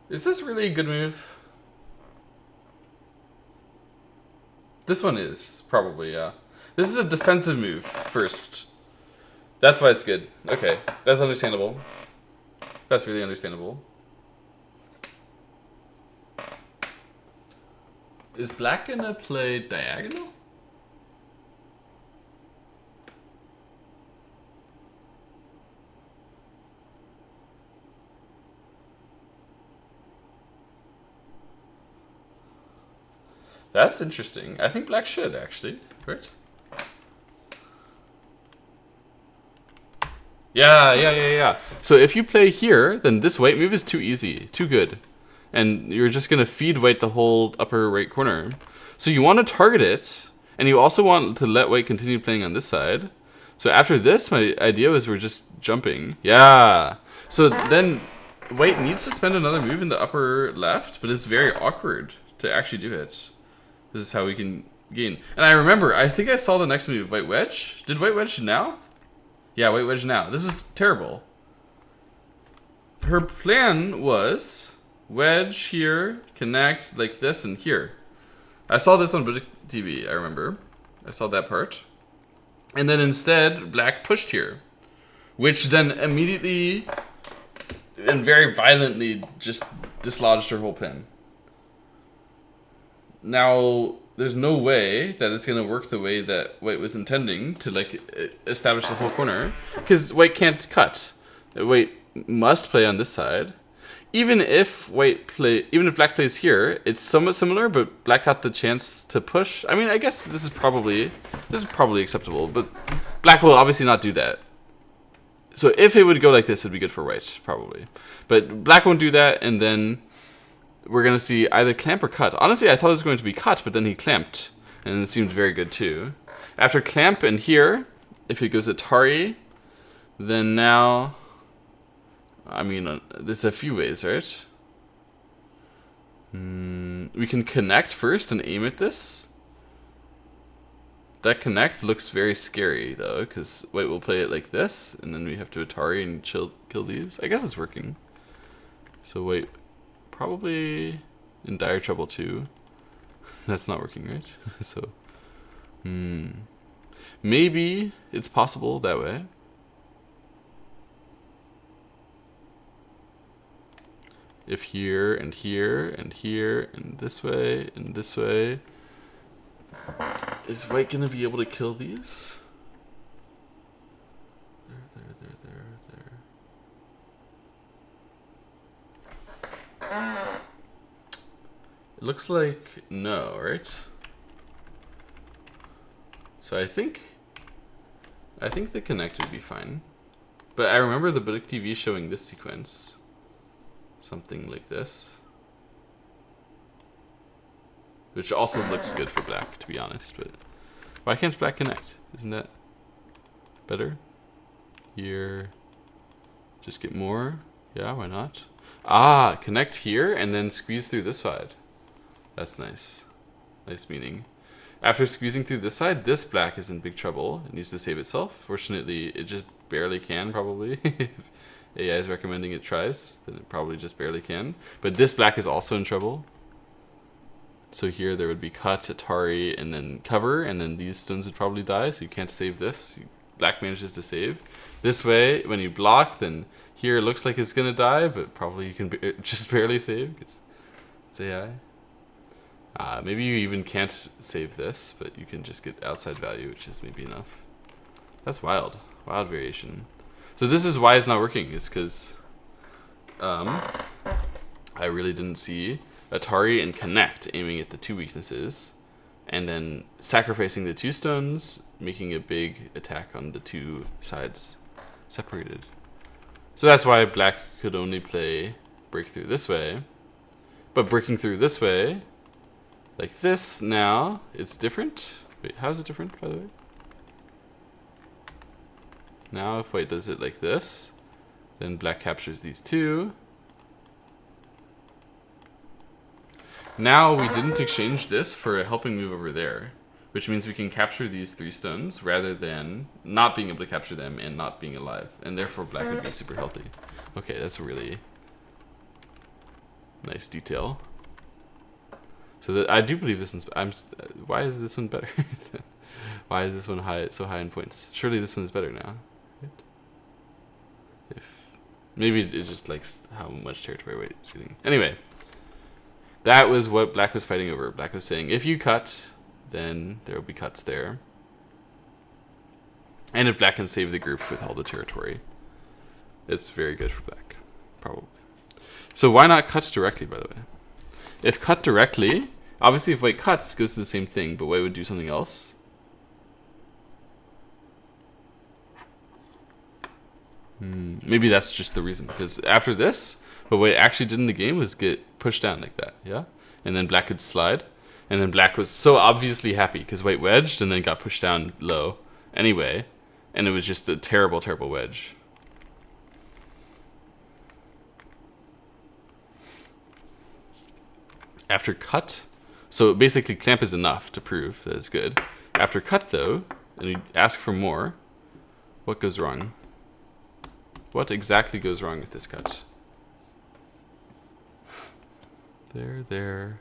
Speaker 1: Is this really a good move? This one is, probably, yeah. This is a defensive move first. That's why it's good. Okay, that's understandable. That's really understandable. Is black gonna play diagonal? That's interesting. I think black should, actually. Right? Yeah. So if you play here, then this white move is too easy, too good. And you're just going to feed white the whole upper right corner. So you want to target it, and you also want to let white continue playing on this side. So after this, my idea was we're just jumping. Yeah. So then white needs to spend another move in the upper left, but it's very awkward to actually do it. This is how we can gain. And I remember, I think I saw the next move, white wedge. Did white wedge now? Yeah, white wedge now. This is terrible. Her plan was wedge here, connect like this and here. I saw this on TV, I remember. I saw that part. And then instead, black pushed here. Which then immediately and very violently just dislodged her whole plan. Now, there's no way that it's going to work the way that white was intending to like establish the whole corner. Because white can't cut. White must play on this side. Even if black plays here, it's somewhat similar, but black got the chance to push. I mean, I guess this is probably acceptable, but black will obviously not do that. So if it would go like this, it would be good for white, probably. But black won't do that, and then we're going to see either clamp or cut. Honestly, I thought it was going to be cut, but then he clamped, and it seemed very good too. After clamp and here, if it goes Atari, then now, I mean, there's a few ways, right? We can connect first and aim at this. That connect looks very scary, though, because white will play it like this, and then we have to Atari and kill these. I guess it's working. So white probably in dire trouble too. That's not working, right? So, maybe it's possible that way. If here and here and here and this way and this way, is white gonna be able to kill these? There. It looks like no, right? So I think the connect would be fine. But I remember the Budik TV showing this sequence. Something like this. Which also looks good for black, to be honest, but why can't black connect? Isn't that better? Here, just get more. Yeah, why not? Ah, connect here and then squeeze through this side. That's nice. Nice meaning. After squeezing through this side, this black is in big trouble. It needs to save itself. Fortunately, it just barely can, probably. If AI is recommending it tries, then it probably just barely can. But this black is also in trouble. So here there would be cut, Atari, and then cover, and then these stones would probably die, so you can't save this. Black manages to save. This way, when you block, then here it looks like it's going to die, but probably you can just barely save, because it's AI. Maybe you even can't save this, but you can just get outside value, which is maybe enough. That's wild. Wild variation. So this is why it's not working, is because I really didn't see Atari and connect aiming at the two weaknesses, and then sacrificing the two stones, making a big attack on the two sides separated. So that's why black could only play breakthrough this way. But breaking through this way, like this now, it's different. Wait, how is it different, by the way? Now if white does it like this, then black captures these two. Now we didn't exchange this for a helping move over there, which means we can capture these three stones rather than not being able to capture them and not being alive, and therefore black would be super healthy. Okay, that's a really nice detail. So I do believe this one's. Why is this one better? Why is this one so high in points? Surely this one is better now. Right? If maybe it just likes how much territory white is getting. Anyway. That was what black was fighting over. Black was saying, if you cut, then there will be cuts there. And if black can save the group with all the territory, it's very good for black, probably. So why not cut directly, by the way? If cut directly, obviously if white cuts, it goes to the same thing, but white would do something else. Maybe that's just the reason, because after this, what white actually did in the game was get pushed down like that, yeah? And then black could slide, and then black was so obviously happy, because white wedged and then got pushed down low anyway, and it was just a terrible, terrible wedge. After cut, so basically clamp is enough to prove that it's good. After cut though, and you ask for more, what goes wrong? What exactly goes wrong with this cut? There. There.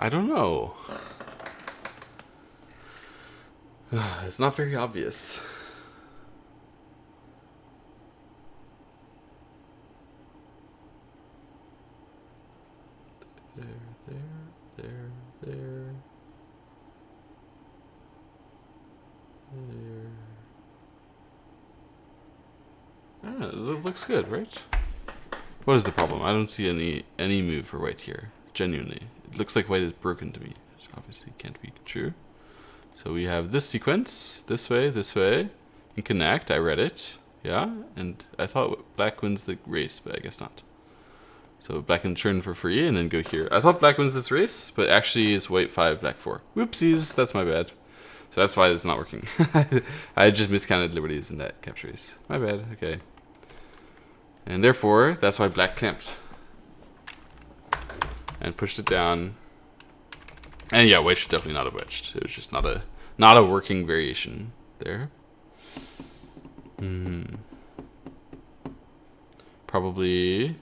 Speaker 1: I don't know. It's not very obvious. There. Ah, it looks good, right? What is the problem? I don't see any move for white here. Genuinely. It looks like white is broken to me. Which obviously can't be true. So we have this sequence. This way. And connect. I read it. Yeah? And I thought black wins the race, but I guess not. So black can turn for free and then go here. I thought black wins this race, but actually it's white 5, black 4. Whoopsies, that's my bad. So that's why it's not working. I just miscounted liberties in that capture race. My bad, okay. And therefore, that's why black clamped. And pushed it down. And yeah, white should definitely not have wedged. It was just not a working variation there. Probably...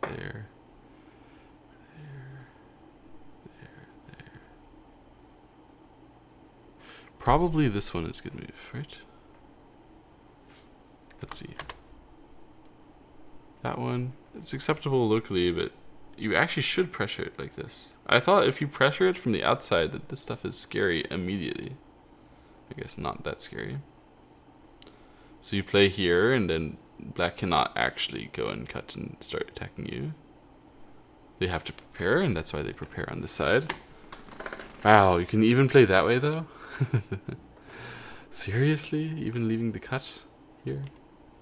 Speaker 1: There. Probably this one is a good move, right? Let's see. That one, it's acceptable locally, but you actually should pressure it like this. I thought if you pressure it from the outside that this stuff is scary immediately. I guess not that scary. So you play here, and then black cannot actually go and cut and start attacking you. They have to prepare, and that's why they prepare on this side. Wow, you can even play that way though? Seriously? Even leaving the cut here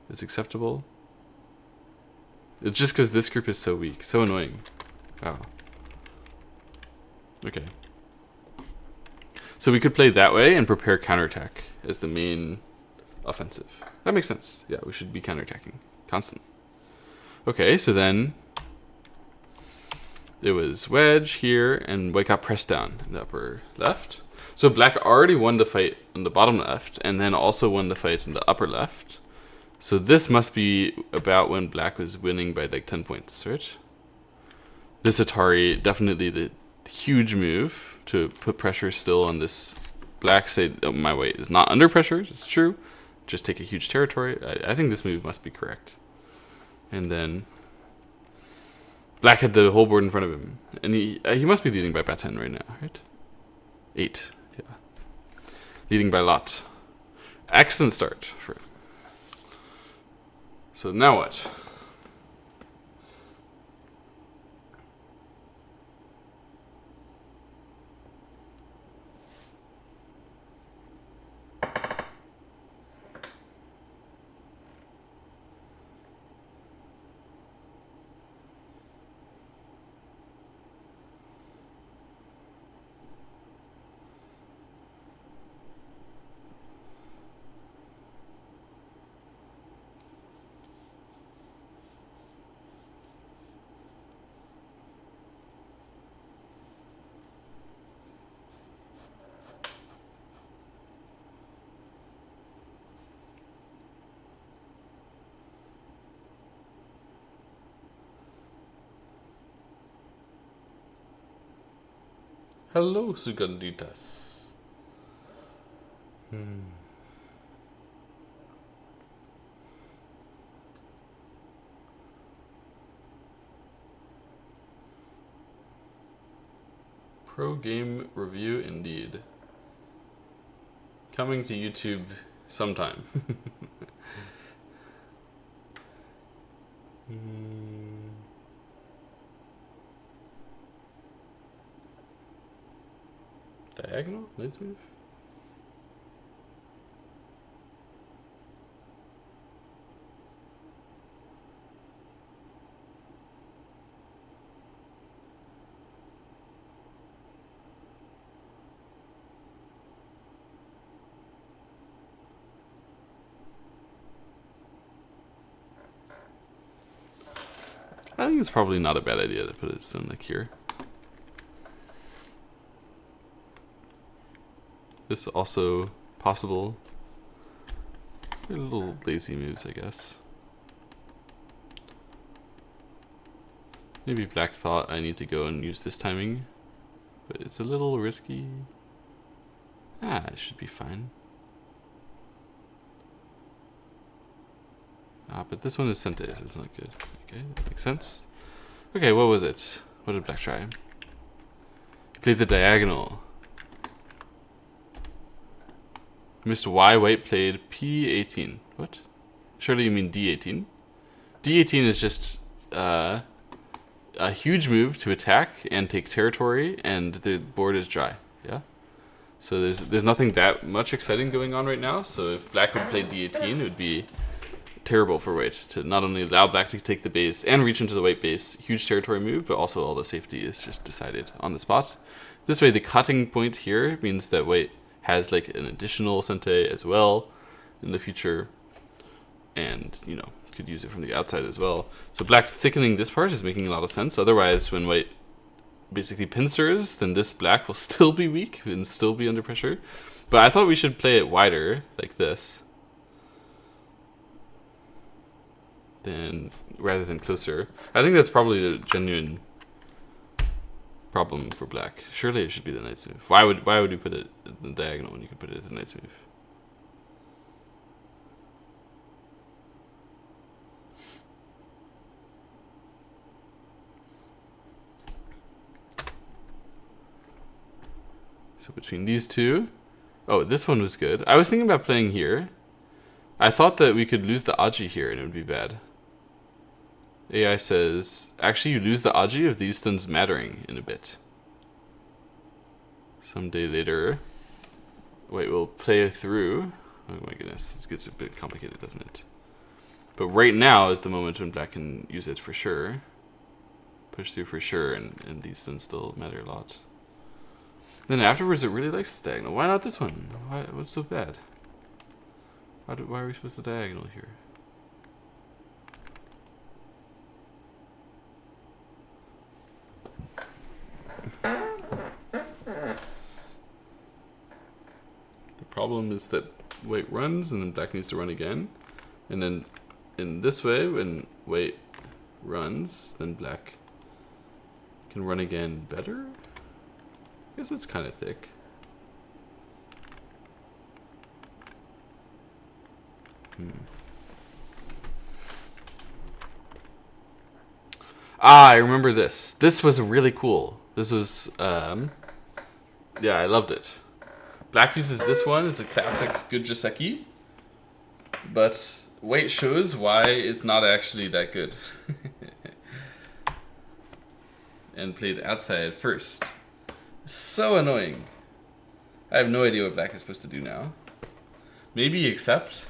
Speaker 1: is acceptable? It's just because this group is so weak, so annoying. Wow. Okay. So we could play that way and prepare counterattack as the main offensive. That makes sense. Yeah, we should be counterattacking constantly. Okay, so then it was wedge here, and white got pressed down in the upper left. So black already won the fight on the bottom left, and then also won the fight in the upper left. So this must be about when black was winning by like 10 points, right? This Atari, definitely the huge move to put pressure still on this. Black say, oh, my white is not under pressure, it's true. Just take a huge territory. I think this move must be correct. And then black had the whole board in front of him. And he must be leading by about 10 right now, right? 8, yeah. Leading by a lot. Excellent start for him. So now what? Hello, Suganditas. Pro game review indeed. Coming to YouTube sometime. Diagonal? Nice move. I think it's probably not a bad idea to put a stone like here. This is also possible. They're little lazy moves, I guess. Maybe Black thought I need to go and use this timing, but it's a little risky. Ah, it should be fine. Ah, but this one is Sente, so it's not good. Okay, that makes sense. Okay, what was it? What did Black try? He played the diagonal. Missed Y, White played P18. What? Surely you mean D18? D18 is just a huge move to attack and take territory, and the board is dry. Yeah? So there's nothing that much exciting going on right now, so if Black would play D18, it would be terrible for White to not only allow Black to take the base and reach into the White base, huge territory move, but also all the safety is just decided on the spot. This way, the cutting point here means that White has like an additional Sente as well in the future, and you know, could use it from the outside as well. So Black thickening this part is making a lot of sense. Otherwise, when White basically pincers, then this Black will still be weak and still be under pressure. But I thought we should play it wider like this, rather than closer. I think that's probably the genuine problem for Black. Surely it should be the nice move. Why would you put it in the diagonal when you could put it as a nice move? So between these two, oh, this one was good. I was thinking about playing here. I thought that we could lose the Aji here and it would be bad. AI says, actually you lose the Aji of these stones mattering in a bit. Someday later. Wait, we'll play through. Oh my goodness, this gets a bit complicated, doesn't it? But right now is the moment when Black can use it for sure. Push through for sure, and these stones still matter a lot. Then afterwards it really likes diagonal. Why not this one? What's so bad? Why are we supposed to diagonal here? The problem is that White runs and then Black needs to run again. And then in this way, when White runs, then Black can run again better? I guess it's kind of thick. Ah, I remember this. This was really cool. This was, yeah, I loved it. Black uses this one as a classic good Joseki, but White shows why it's not actually that good. And played outside first. So annoying. I have no idea what Black is supposed to do now. Maybe accept.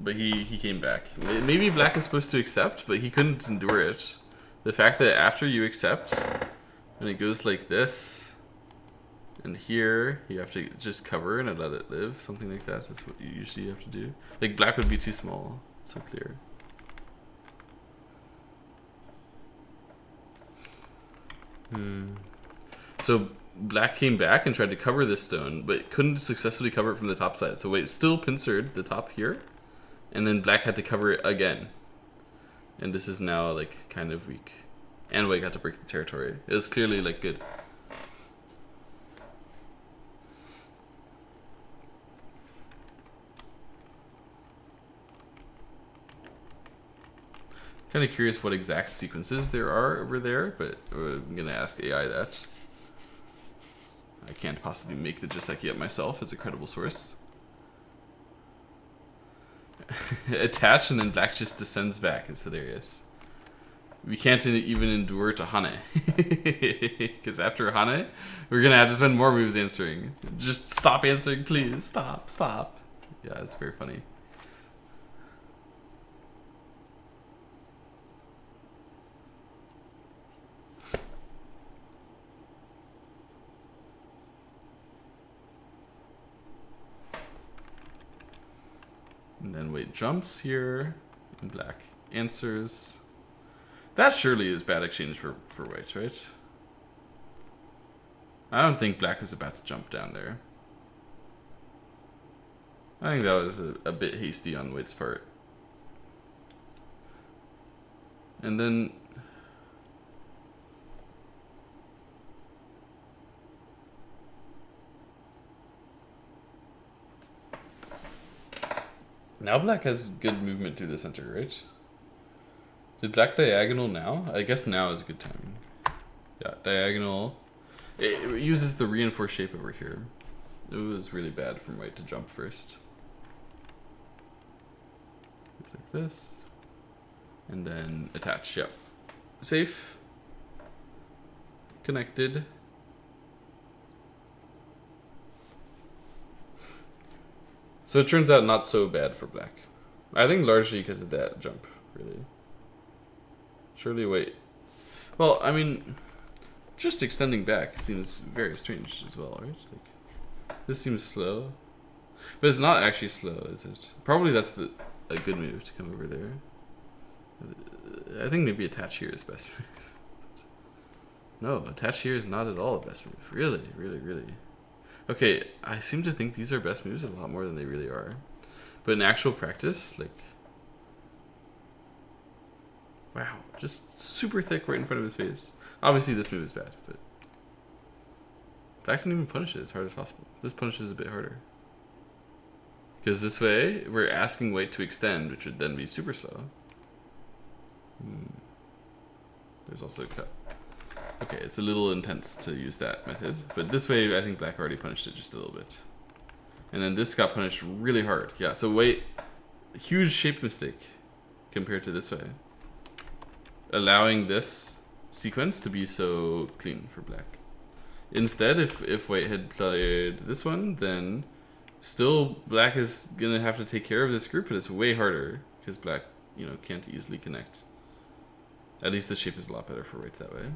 Speaker 1: But he came back. Maybe Black is supposed to accept, but he couldn't endure it. The fact that after you accept, when it goes like this, and here, you have to just cover and let it live. Something like that. That's what you usually have to do. Like, Black would be too small. It's so clear. So Black came back and tried to cover this stone, but couldn't successfully cover it from the top side. So White still pincered the top here, and then Black had to cover it again. And this is now like kind of weak. And White got to break the territory. It was clearly like good. Kind of curious what exact sequences there are over there, but I'm gonna ask AI that. I can't possibly make the Joseki up myself as a credible source. Attach and then black just descends back. It's hilarious. We can't even endure to Hane. Because after Hane, we're gonna have to spend more moves answering. Just stop answering, please. Stop, stop. Yeah, it's very funny. And then white jumps here, and black answers. That surely is bad exchange for white, right? I don't think black was about to jump down there. I think that was a bit hasty on white's part. And then... now black has good movement through the center, right? Did black diagonal now? I guess now is a good time. Yeah, diagonal. It uses the reinforced shape over here. It was really bad from white to jump first. It's like this. And then attach, yep. Safe. Connected. So it turns out not so bad for black. I think largely because of that jump, really. Surely wait. Well, I mean, just extending back seems very strange as well, right? Like, this seems slow. But it's not actually slow, is it? Probably that's a good move to come over there. I think maybe attach here is best move. No, attach here is not at all the best move. Really, really, really. Okay, I seem to think these are best moves a lot more than they really are. But in actual practice, like... wow, just super thick right in front of his face. Obviously this move is bad, but... black didn't even punish it as hard as possible. This punishes a bit harder. Because this way, we're asking white to extend, which would then be super slow. There's also a cut. Okay, it's a little intense to use that method, but this way I think black already punished it just a little bit. And then this got punished really hard. Yeah, so white, huge shape mistake compared to this way. Allowing this sequence to be so clean for black. Instead, if white had played this one, then still black is gonna have to take care of this group, but it's way harder because black, you know, can't easily connect. At least the shape is a lot better for white that way.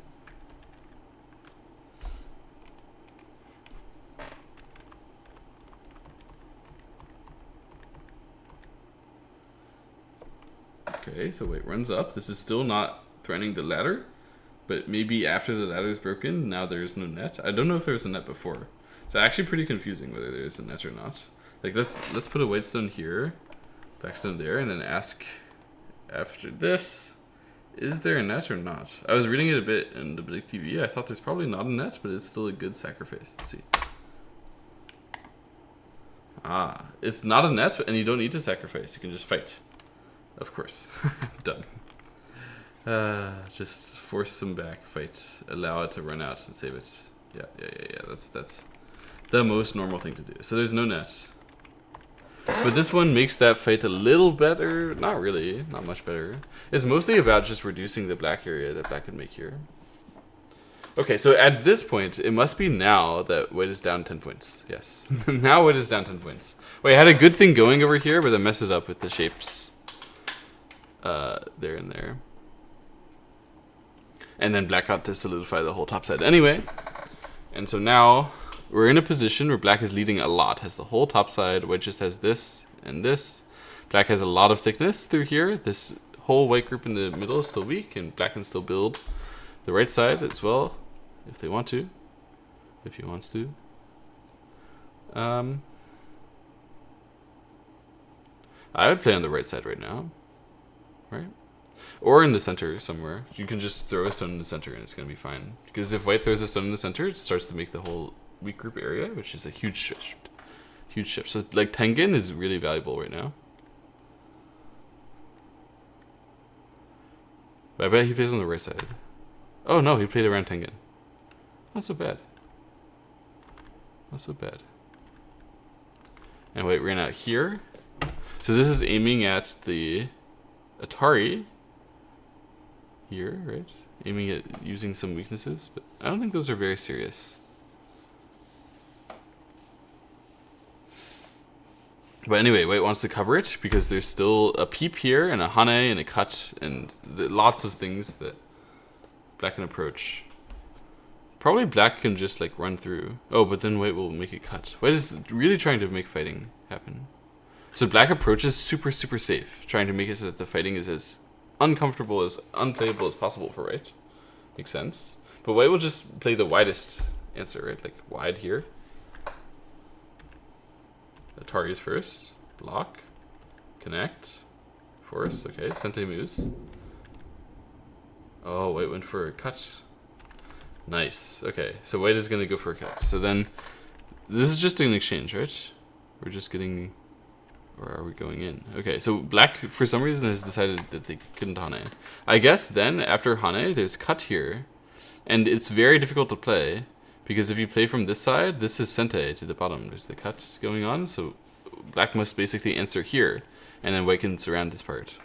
Speaker 1: Okay, so white runs up. This is still not threatening the ladder, but maybe after the ladder is broken, now there's no net. I don't know if there was a net before. It's actually pretty confusing whether there is a net or not. Like let's put a white stone here, black stone there, and then ask after this, is there a net or not? I was reading it a bit in the Big TV. I thought there's probably not a net, but it's still a good sacrifice. Let's see. Ah, it's not a net, and you don't need to sacrifice. You can just fight. Of course. Done. Just force them back, fight, allow it to run out and save it. Yeah. That's the most normal thing to do. So there's no net. But this one makes that fight a little better. Not really, not much better. It's mostly about just reducing the black area that black can make here. Okay, so at this point, it must be now that white is down 10 points. Yes, now white is down 10 points. Wait, I had a good thing going over here, but I messed it up with the shapes. There and there. And then black got to solidify the whole top side anyway. And so now we're in a position where black is leading a lot. Has the whole top side, white just has this and this. Black has a lot of thickness through here. This whole white group in the middle is still weak, and black can still build the right side as well if they want to. If he wants to. I would play on the right side right now. Right? Or in the center somewhere. You can just throw a stone in the center and it's going to be fine. Because if white throws a stone in the center, it starts to make the whole weak group area, which is a huge shift. Huge shift. So like Tengen is really valuable right now. But I bet he plays on the right side. Oh no, he played around Tengen. Not so bad. Not so bad. And wait, ran out here. So this is aiming at the Atari here, right? Aiming at using some weaknesses, but I don't think those are very serious. But anyway, White wants to cover it because there's still a peep here and a hane and a cut and lots of things that Black can approach. Probably Black can just like run through. Oh, but then White will make a cut. White is really trying to make fighting happen. So Black approaches super safe, trying to make it so that the fighting is as uncomfortable, as unplayable as possible for White. Makes sense. But White will just play the widest answer, right? Like wide here. Atari's first. Block. Connect. Force. Okay. Sente moves. Oh, White went for a cut. Nice. Okay. So White is going to go for a cut. So then, this is just an exchange, right? We're just getting... Or are we going in? Okay, so Black, for some reason, has decided that they couldn't hane. I guess then, after hane, there's cut here. And it's very difficult to play. Because if you play from this side, this is Sente to the bottom. There's the cut going on, so Black must basically answer here, and then White can surround this part.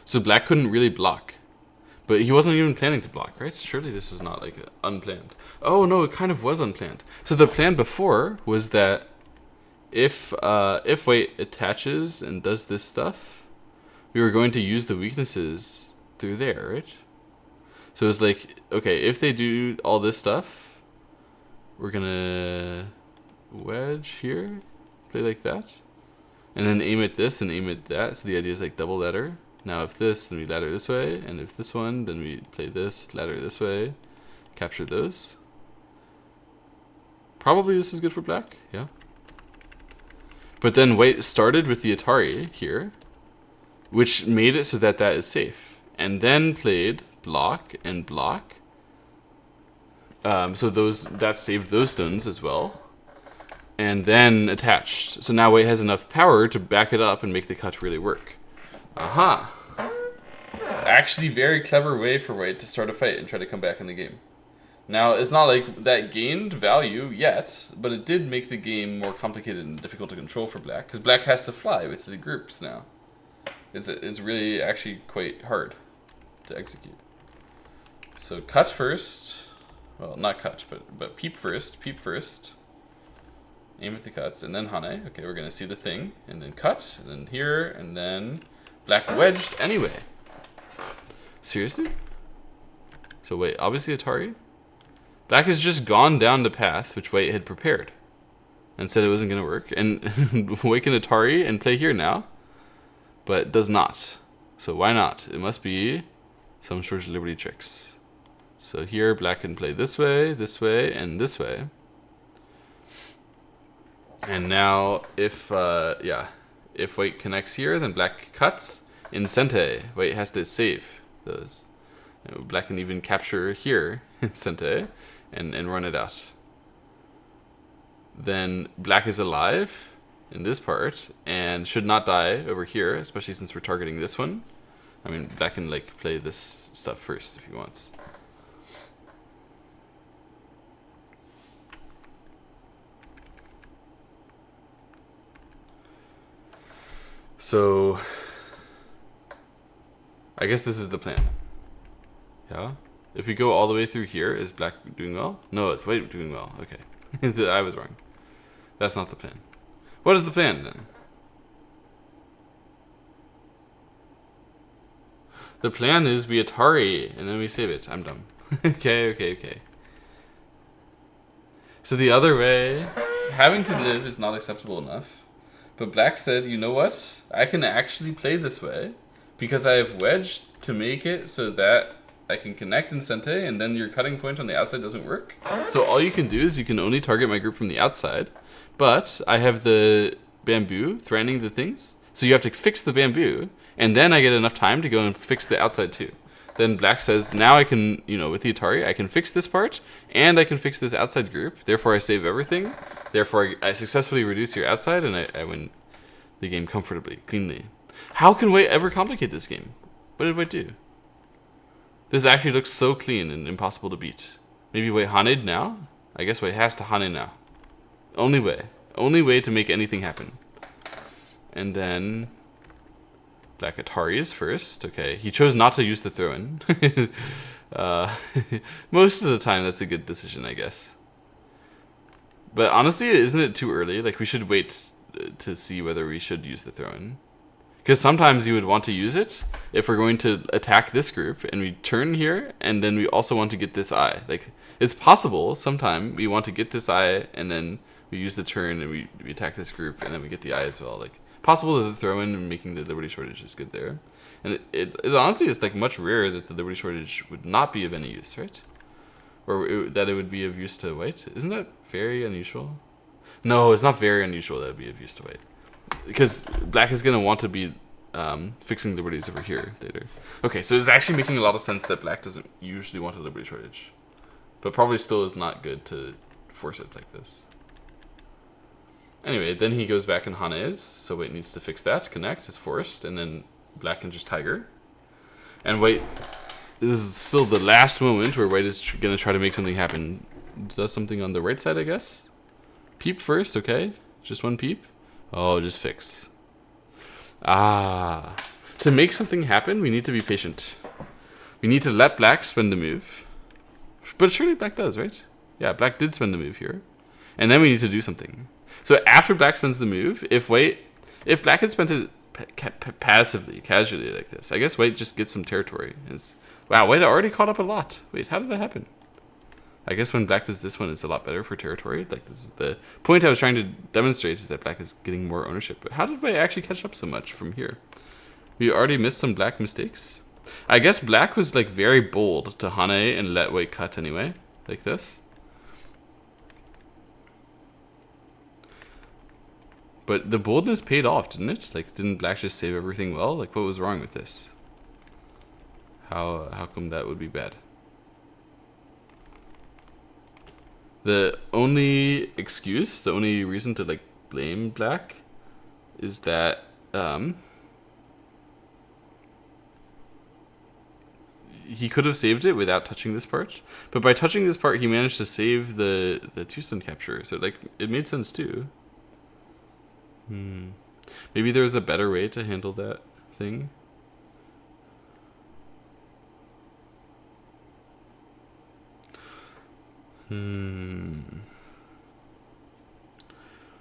Speaker 1: So Black couldn't really block. But he wasn't even planning to block, right? Surely this was not like unplanned. Oh no, it kind of was unplanned. So the plan before was that if White attaches and does this stuff, we were going to use the weaknesses through there, right? So it's like, okay, if they do all this stuff, we're gonna wedge here, play like that, and then aim at this and aim at that. So the idea is like double ladder. Now if this, then we ladder this way, and if this one, then we play this, ladder this way, capture those. Probably this is good for Black, yeah. But then White started with the Atari here, which made it so that that is safe. And then played block and block. So that saved those stones as well. And then attached. So now White has enough power to back it up and make the cut really work. Aha! Actually, very clever way for White to start a fight and try to come back in the game. Now, it's not like that gained value yet, but it did make the game more complicated and difficult to control for Black, because Black has to fly with the groups now. It's really actually quite hard to execute. So cut first, well, not cut, but peep first, aim at the cuts, and then hane. Okay, we're gonna see the thing, and then cut, and then here, and then Black wedged anyway. Seriously? So wait, obviously Atari? Black has just gone down the path which White had prepared, and said it wasn't gonna work, and White can Atari and play here now, but does not. So why not? It must be some sort of Liberty tricks. So here Black can play this way, and this way. And now if White connects here, then Black cuts in Sente. White has to save those. Black can even capture here in Sente and run it out. Then Black is alive in this part and should not die over here, especially since we're targeting this one. I mean, Black can like play this stuff first if he wants. So I guess this is the plan. Yeah? If we go all the way through here, is Black doing well? No, it's White doing well. Okay. I was wrong. That's not the plan. What is the plan then? The plan is we Atari and then we save it. I'm dumb. Okay. So the other way, having to live is not acceptable enough. But Black said, you know what? I can actually play this way because I have wedged to make it so that I can connect in Sente and then your cutting point on the outside doesn't work. So all you can do is you can only target my group from the outside, but I have the bamboo threatening the things. So you have to fix the bamboo and then I get enough time to go and fix the outside too. Then Black says, now I can, with the Atari, I can fix this part and I can fix this outside group. Therefore I save everything. Therefore I successfully reduce your outside and I win the game comfortably, cleanly. How can White ever complicate this game? What did White do? This actually looks so clean and impossible to beat. Maybe White Haned now? I guess White has to Hane now. Only way. Only way to make anything happen. And then Black Ataris first. Okay, he chose not to use the throw-in. Most of the time, that's a good decision, I guess. But honestly, isn't it too early? Like, we should wait to see whether we should use the throw-in. Because sometimes you would want to use it if we're going to attack this group and we turn here, and then we also want to get this eye. Like, it's possible sometime we want to get this eye and then we use the turn and we attack this group and then we get the eye as well. Like, possible that the throw-in and making the Liberty Shortage is good there. And it honestly is like much rarer that the Liberty Shortage would not be of any use, right? Or that it would be of use to White. Isn't that very unusual? No, it's not very unusual that it would be of use to White. Because Black is going to want to be fixing liberties over here later. Okay, so it's actually making a lot of sense that Black doesn't usually want a Liberty Shortage. But probably still is not good to force it like this. Anyway, then he goes back and Hanes, so White needs to fix that. Connect is forced, and then Black can just Tiger. And White, this is still the last moment where White is going to try to make something happen. Does something on the right side, I guess? Peep first, okay. Just one peep. Oh, just fix. Ah. To make something happen, we need to be patient. We need to let Black spend the move. But surely Black does, right? Yeah, Black did spend the move here. And then we need to do something. So after Black spends the move, if Black had spent it passively, casually like this, I guess White just gets some territory. Wow, White already caught up a lot. Wait, how did that happen? I guess when Black does this one, it's a lot better for territory. Like, this is the point I was trying to demonstrate, is that Black is getting more ownership. But how did White actually catch up so much from here? We already missed some Black mistakes. I guess Black was like very bold to Hane and let White cut anyway, like this. But the boldness paid off, didn't it? Like, didn't Black just save everything well? Like, what was wrong with this? How come that would be bad? The only excuse, the only reason to like blame Black is that he could have saved it without touching this part. But by touching this part, he managed to save the two-stone capture. So like, it made sense too. Maybe there was a better way to handle that thing.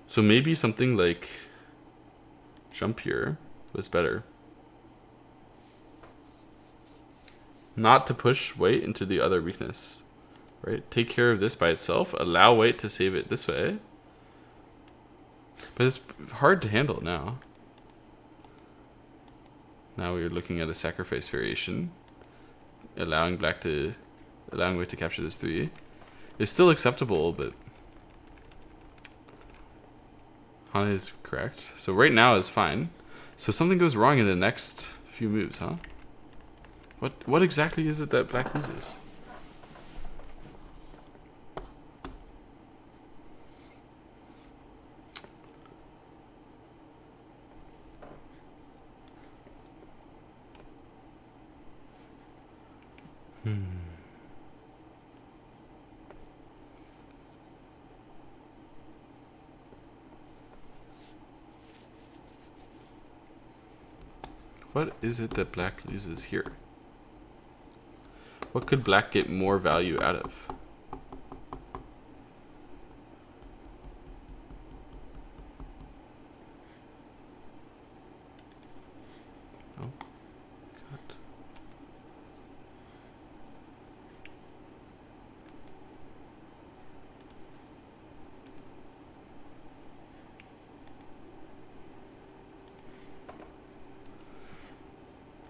Speaker 1: So maybe something like jump here was better. Not to push White into the other weakness, right? Take care of this by itself. Allow White to save it this way. But it's hard to handle now. Now we're looking at a sacrifice variation. Allowing White to capture this 3. It's still acceptable, but Hana is correct. So right now is fine. So something goes wrong in the next few moves, huh? What exactly is it that Black loses? What is it that Black loses here? What could Black get more value out of? Oh, God.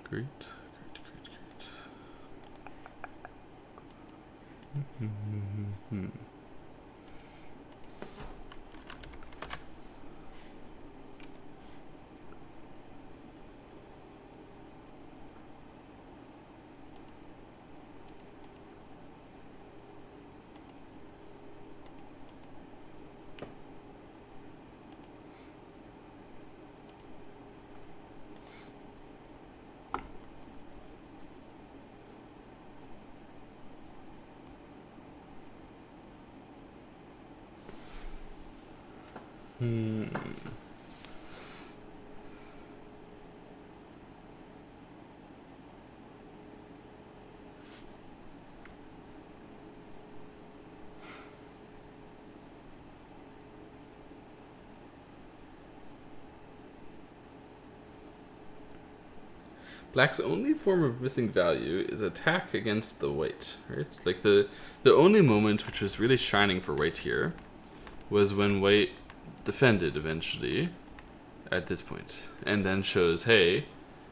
Speaker 1: Great. Hmm. Black's only form of missing value is attack against the white, right? Like the only moment which was really shining for white here was when white defended eventually at this point, and then shows, hey,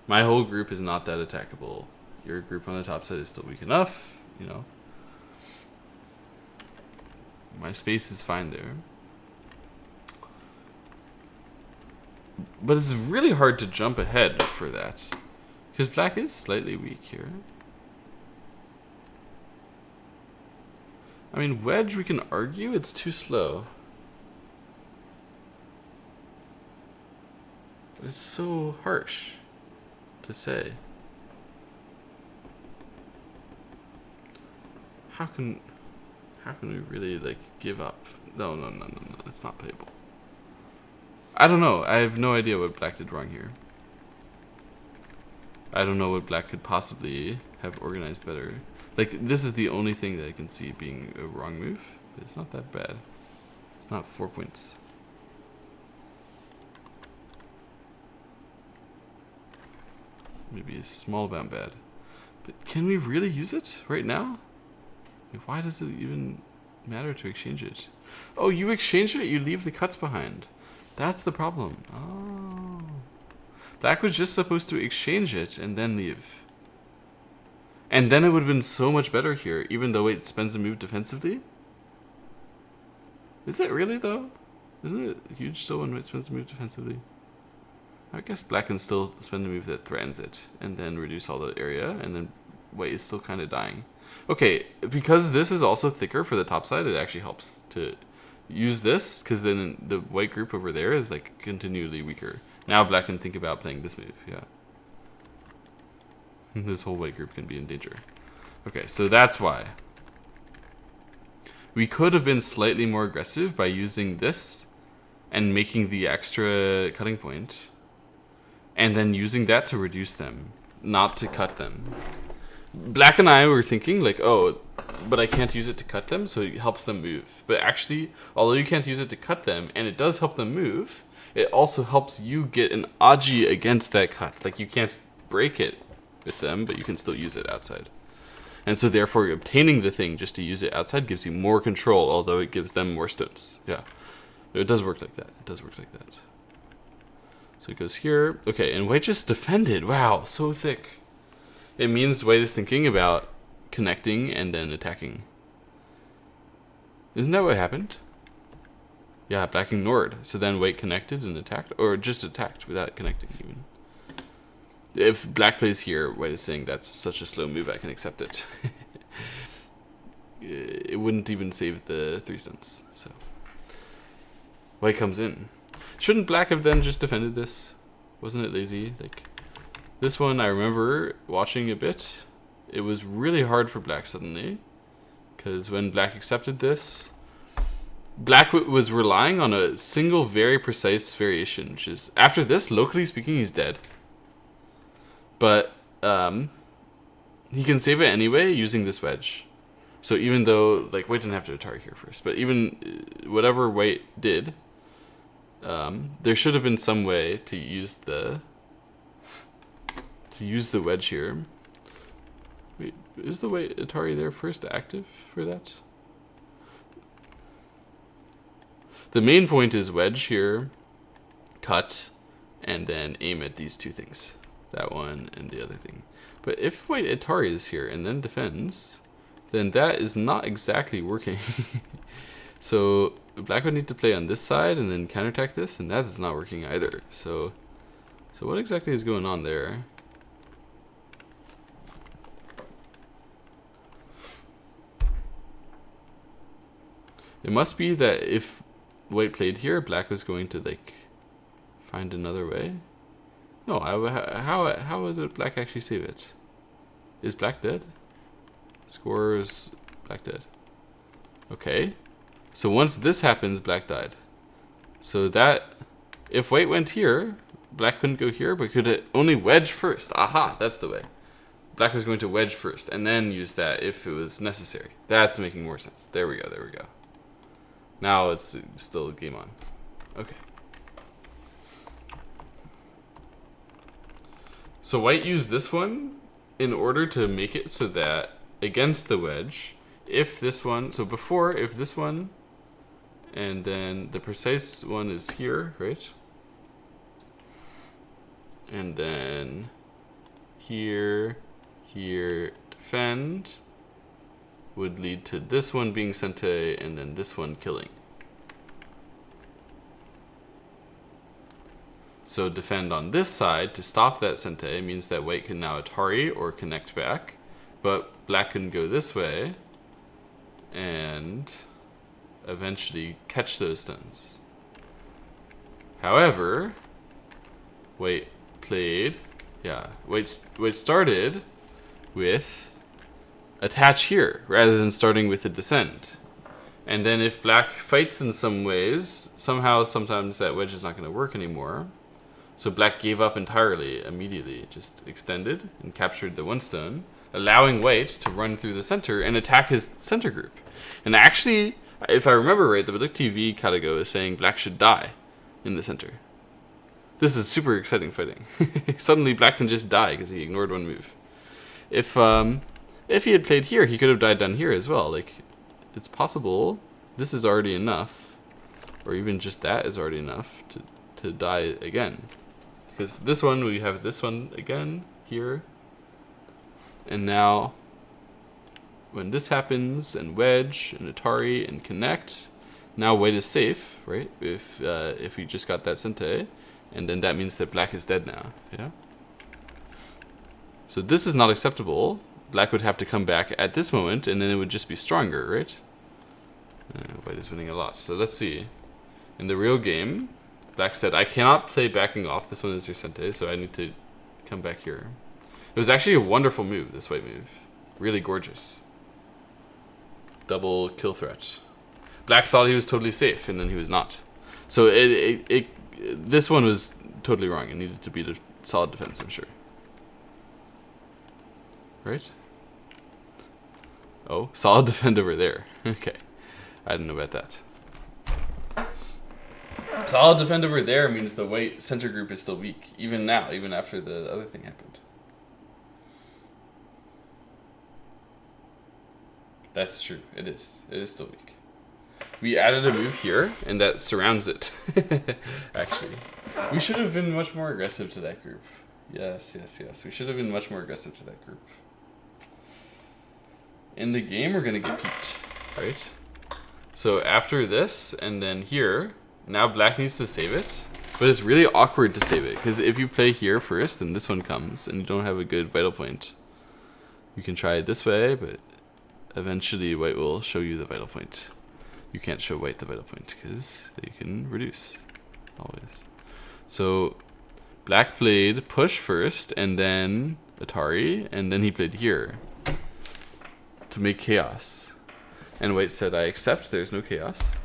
Speaker 1: my whole group is not that attackable. Your group on the top side is still weak enough, you know. My space is fine there. But it's really hard to jump ahead for that. Because black is slightly weak here. I mean, wedge, we can argue it's too slow. But it's so harsh to say. How can we really, like, give up? No, it's not playable. I don't know. I have no idea what black did wrong here. I don't know what black could possibly have organized better. Like, this is the only thing that I can see being a wrong move. But it's not that bad. It's not 4 points. Maybe a small amount bad. But can we really use it right now? Like, why does it even matter to exchange it? Oh, you exchange it, you leave the cuts behind. That's the problem. Oh. Black was just supposed to exchange it and then leave. And then it would have been so much better here, even though it spends a move defensively. Is it really, though? Isn't it huge still when it spends a move defensively? I guess black can still spend a move that threatens it, and then reduce all the area, and then white is still kind of dying. Okay, because this is also thicker for the top side, it actually helps to use this, because then the white group over there is like continually weaker. Now black can think about playing this move, yeah. This whole white group can be in danger. Okay, so that's why. We could have been slightly more aggressive by using this and making the extra cutting point, and then using that to reduce them, not to cut them. Black and I were thinking like, oh, but I can't use it to cut them, so it helps them move. But actually, although you can't use it to cut them, and it does help them move, it also helps you get an Aji against that cut. Like, you can't break it with them, but you can still use it outside. And so therefore, obtaining the thing just to use it outside gives you more control, although it gives them more stones. Yeah, it does work like that. It does work like that. So it goes here. Okay, and white just defended. Wow, so thick. It means white is thinking about connecting and then attacking. Isn't that what happened? Yeah, black ignored. So then white connected and attacked, or just attacked without connecting even. If black plays here, white is saying that's such a slow move, I can accept it. It wouldn't even save the 3 stones. So white comes in. Shouldn't black have then just defended this? Wasn't it lazy? Like, this one I remember watching a bit. It was really hard for black suddenly, because when black accepted this, black was relying on a single very precise variation, which is, after this, locally speaking, he's dead. But he can save it anyway using this wedge. So even though, like, white didn't have to Atari here first, but even whatever white did, there should have been some way to use the wedge here. Wait, is the white Atari there first active for that? The main point is wedge here, cut, and then aim at these 2 things. That one and the other thing. But if white Atari is here and then defends, then that is not exactly working. So black would need to play on this side and then counterattack this, and that is not working either. So what exactly is going on there? It must be that if white played here, black was going to, like, find another way. No, how did black actually save it? Is black dead? Scores black dead. Okay. So once this happens, black died. So that, if white went here, black couldn't go here, but could it only wedge first? Aha, that's the way. Black was going to wedge first, and then use that if it was necessary. That's making more sense. There we go, there we go. Now it's still game on. Okay. So white used this one in order to make it so that against the wedge, if this one, so before, if this one, and then the precise one is here, right? And then here, here, defend, would lead to this one being sente, and then this one killing. So defend on this side to stop that sente means that white can now Atari or connect back, but black can go this way and eventually catch those stuns. However, white played, white started with attach here rather than starting with a descend. And then if black fights in some ways, somehow sometimes that wedge is not going to work anymore. So black gave up entirely immediately, just extended and captured the one stone, allowing white to run through the center and attack his center group. And actually, if I remember right, the Baduk TV Katago is saying black should die in the center. This is super exciting fighting. Suddenly black can just die because he ignored one move. If he had played here, he could have died down here as well. Like, it's possible this is already enough, or even just that is already enough to die again. Because this one, we have this one again here. And now, when this happens, and wedge, and Atari, and connect, now white is safe, right? If we just got that sente, and then that means that black is dead now, yeah? So this is not acceptable. Black would have to come back at this moment, and then it would just be stronger, right? White is winning a lot. So let's see. In the real game, black said, I cannot play backing off. This one is your sente, so I need to come back here. It was actually a wonderful move, this white move. Really gorgeous. Double kill threat. Black thought he was totally safe, and then he was not. So this one was totally wrong. It needed to be a solid defense, I'm sure. Right? Oh, solid defend over there. Okay. I didn't know about that. Solid defend over there means the white center group is still weak, even now, even after the other thing happened. That's true. It is. It is still weak. We added a move here, and that surrounds it. Actually, we should have been much more aggressive to that group. Yes, yes, yes. We should have been much more aggressive to that group. In the game, we're gonna get kept, right? So after this, and then here, now black needs to save it, but it's really awkward to save it, because if you play here first, and this one comes, and you don't have a good vital point, you can try it this way, but eventually white will show you the vital point. You can't show white the vital point, because they can reduce, always. So black played push first, and then Atari, and then he played here to make chaos. And white said, I accept, there's no chaos.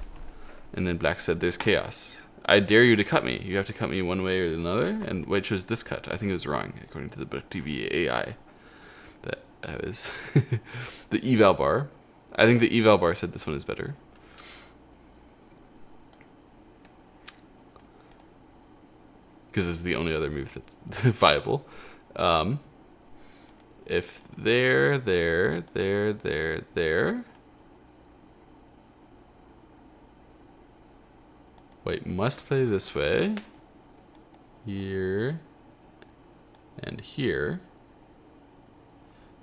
Speaker 1: And then black said, there's chaos. I dare you to cut me. You have to cut me one way or another. And white chose this cut. I think it was wrong, according to the Book TV AI. That was the eval bar. I think the eval bar said this one is better. Because it's the only other move that's viable. If there, white must play this way. Here. And here.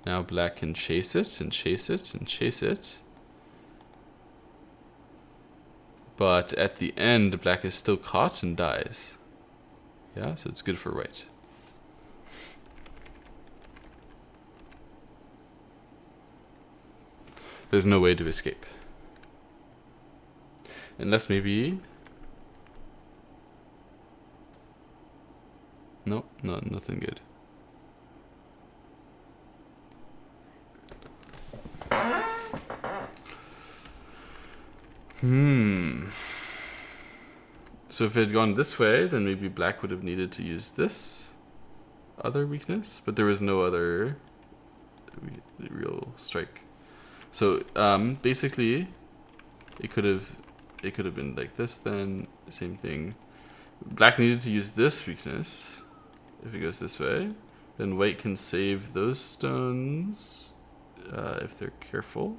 Speaker 1: Now black can chase it, and chase it, and chase it. But at the end, black is still caught and dies. Yeah, so it's good for white. There's no way to escape. Unless maybe... No, nothing good. So if it had gone this way, then maybe black would have needed to use this other weakness, but there was no other real strike. So basically, it could have been like this. Then same thing. Black needed to use this weakness. If it goes this way, then white can save those stones if they're careful.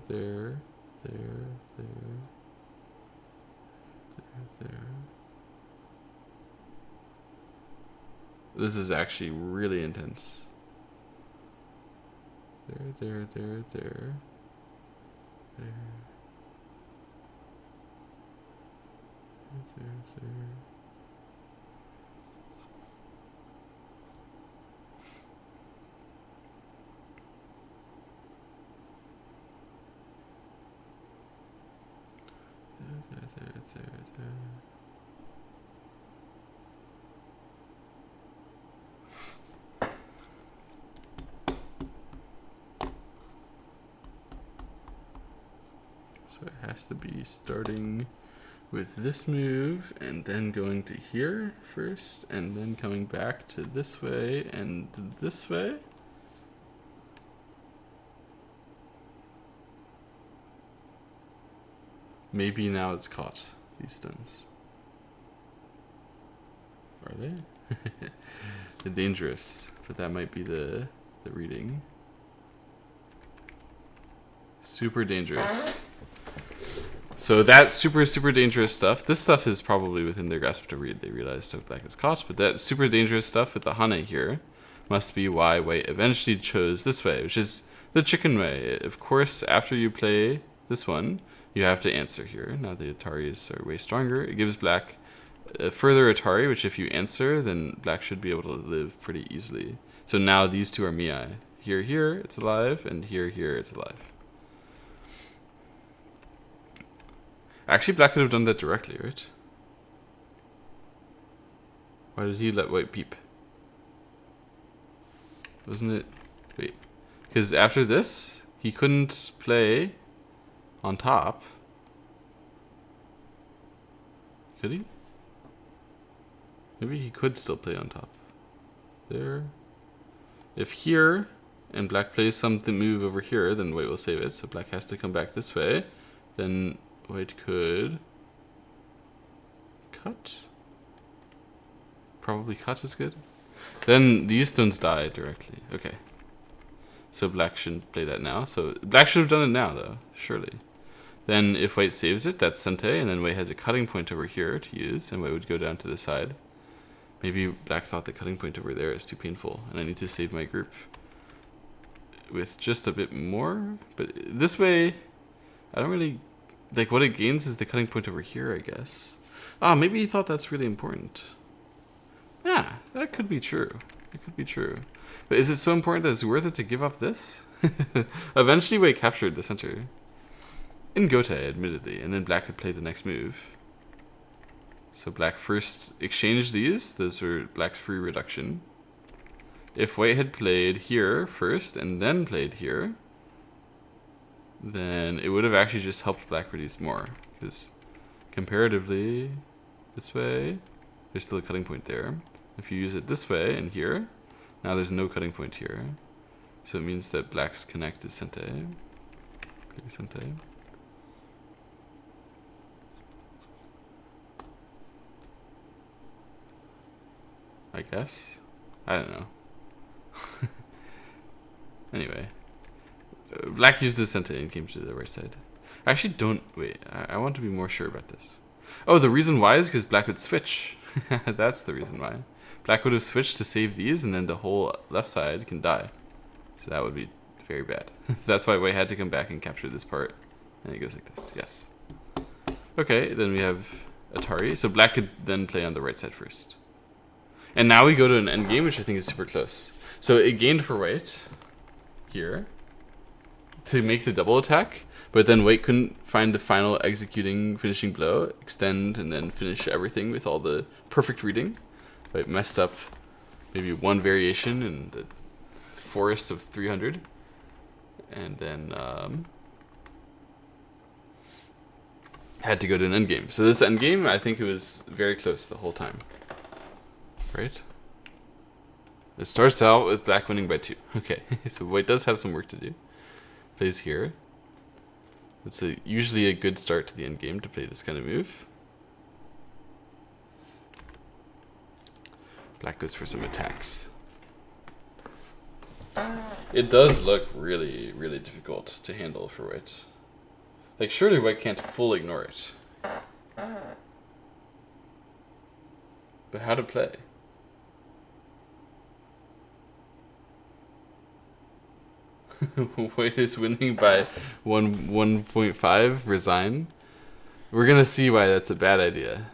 Speaker 1: There. This is actually really intense. There. So it has to be starting with this move and then going to here first and then coming back to this way and this way. Maybe now it's caught, these stones. Are they? They're dangerous, but that might be the reading. Super dangerous. So that's super dangerous stuff. This stuff is probably within their grasp to read. They realized how black is caught, but that super dangerous stuff with the Hane here must be why white eventually chose this way, which is the chicken way. Of course, after you play this one, you have to answer here. Now the Ataris are way stronger. It gives black a further Atari, which if you answer, then black should be able to live pretty easily. So now these two are Miai. Here, it's alive, and here, it's alive. Actually, black could have done that directly, right? Why did he let white peep? Wasn't it? Wait. Because after this, he couldn't play on top. Could he? Maybe he could still play on top. There. If here, and black plays something move over here, then white will save it. So black has to come back this way. Then white could cut. Probably cut is good. Then these stones die directly. Okay. So black shouldn't play that now. So black should have done it now, though, surely. Then if white saves it, that's Sente, and then white has a cutting point over here to use, and white would go down to the side. Maybe black thought the cutting point over there is too painful, and I need to save my group with just a bit more. But this way, I don't really... Like, what it gains is the cutting point over here, I guess. Ah, maybe he thought that's really important. Yeah, that could be true. It could be true. But is it so important that it's worth it to give up this? Eventually, white captured the center. In Gote, admittedly, and then black could play the next move. So black first exchanged these. Those were black's free reduction. If white had played here first and then played here, then it would have actually just helped black reduce more. Because comparatively, this way, there's still a cutting point there. If you use it this way and here, now there's no cutting point here. So it means that black's connect is Sente. Clear Sente. I guess. I don't know. Anyway. Black used the Sente and came to the right side. I actually don't... Wait, I want to be more sure about this. Oh, the reason why is because black would switch. That's the reason why. Black would have switched to save these, and then the whole left side can die. So that would be very bad. That's why white had to come back and capture this part. And it goes like this. Yes. Okay, then we have Atari. So black could then play on the right side first. And now we go to an endgame, which I think is super close. So it gained for white here to make the double attack, but then white couldn't find the final executing finishing blow, extend, and then finish everything with all the perfect reading. White messed up maybe one variation in the forest of 300. And then had to go to an endgame. So this endgame, I think it was very close the whole time. Right? It starts out with black winning by 2. Okay, so white does have some work to do. Plays here. It's usually a good start to the endgame to play this kind of move. Black goes for some attacks. It does look really, really difficult to handle for white. Like, surely white can't full ignore it. But how to play? White is winning by 1.5. Resign. We're gonna see why that's a bad idea.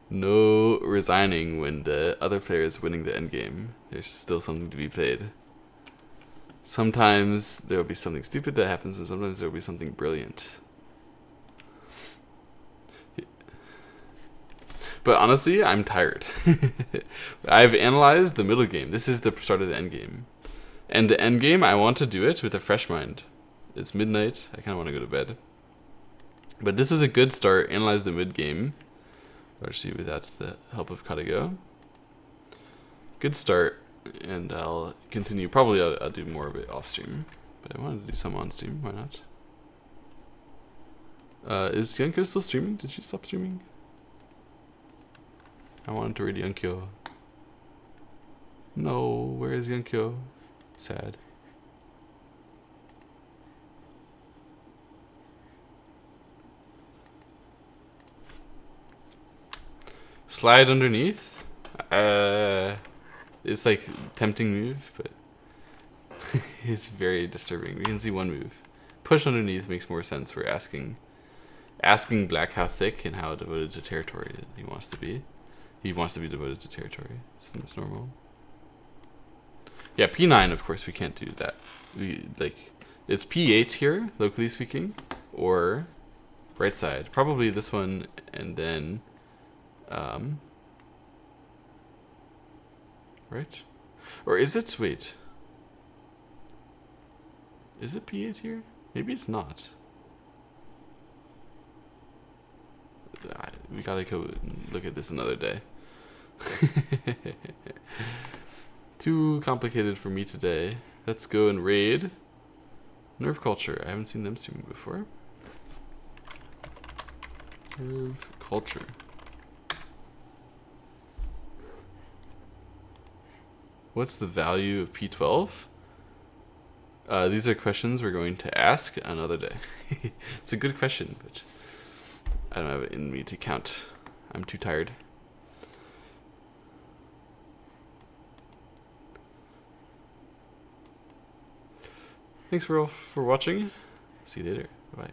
Speaker 1: No resigning when the other player is winning the endgame. There's still something to be played. Sometimes there will be something stupid that happens, and sometimes there will be something brilliant. But honestly, I'm tired. I've analyzed the middle game. This is the start of the end game. And the end game, I want to do it with a fresh mind. It's midnight. I kind of want to go to bed. But this is a good start. Analyze the mid game. Largely without the help of Katago. Good start. And I'll continue. Probably I'll do more of it off stream. But I wanted to do some on stream. Why not? Is Yanko still streaming? Did she stop streaming? I wanted to read Yankyo. No, where is Yankyo? Sad. Slide underneath? It's like tempting move, but it's very disturbing. We can see one move. Push underneath makes more sense. We're asking black how thick and how devoted to territory he wants to be. He wants to be devoted to territory. It's normal. Yeah, P9, of course, we can't do that. It's P8 here, locally speaking, or right side. Probably this one, and then, right? Or is it, wait. Is it P8 here? Maybe it's not. We gotta go look at this another day. Too complicated for me today. Let's go and raid Nerve Culture. I haven't seen them streaming before. Nerve Culture. What's the value of P12? These are questions we're going to ask another day. It's a good question, but I don't have it in me to count. I'm too tired. Thanks for watching. See you later. Bye.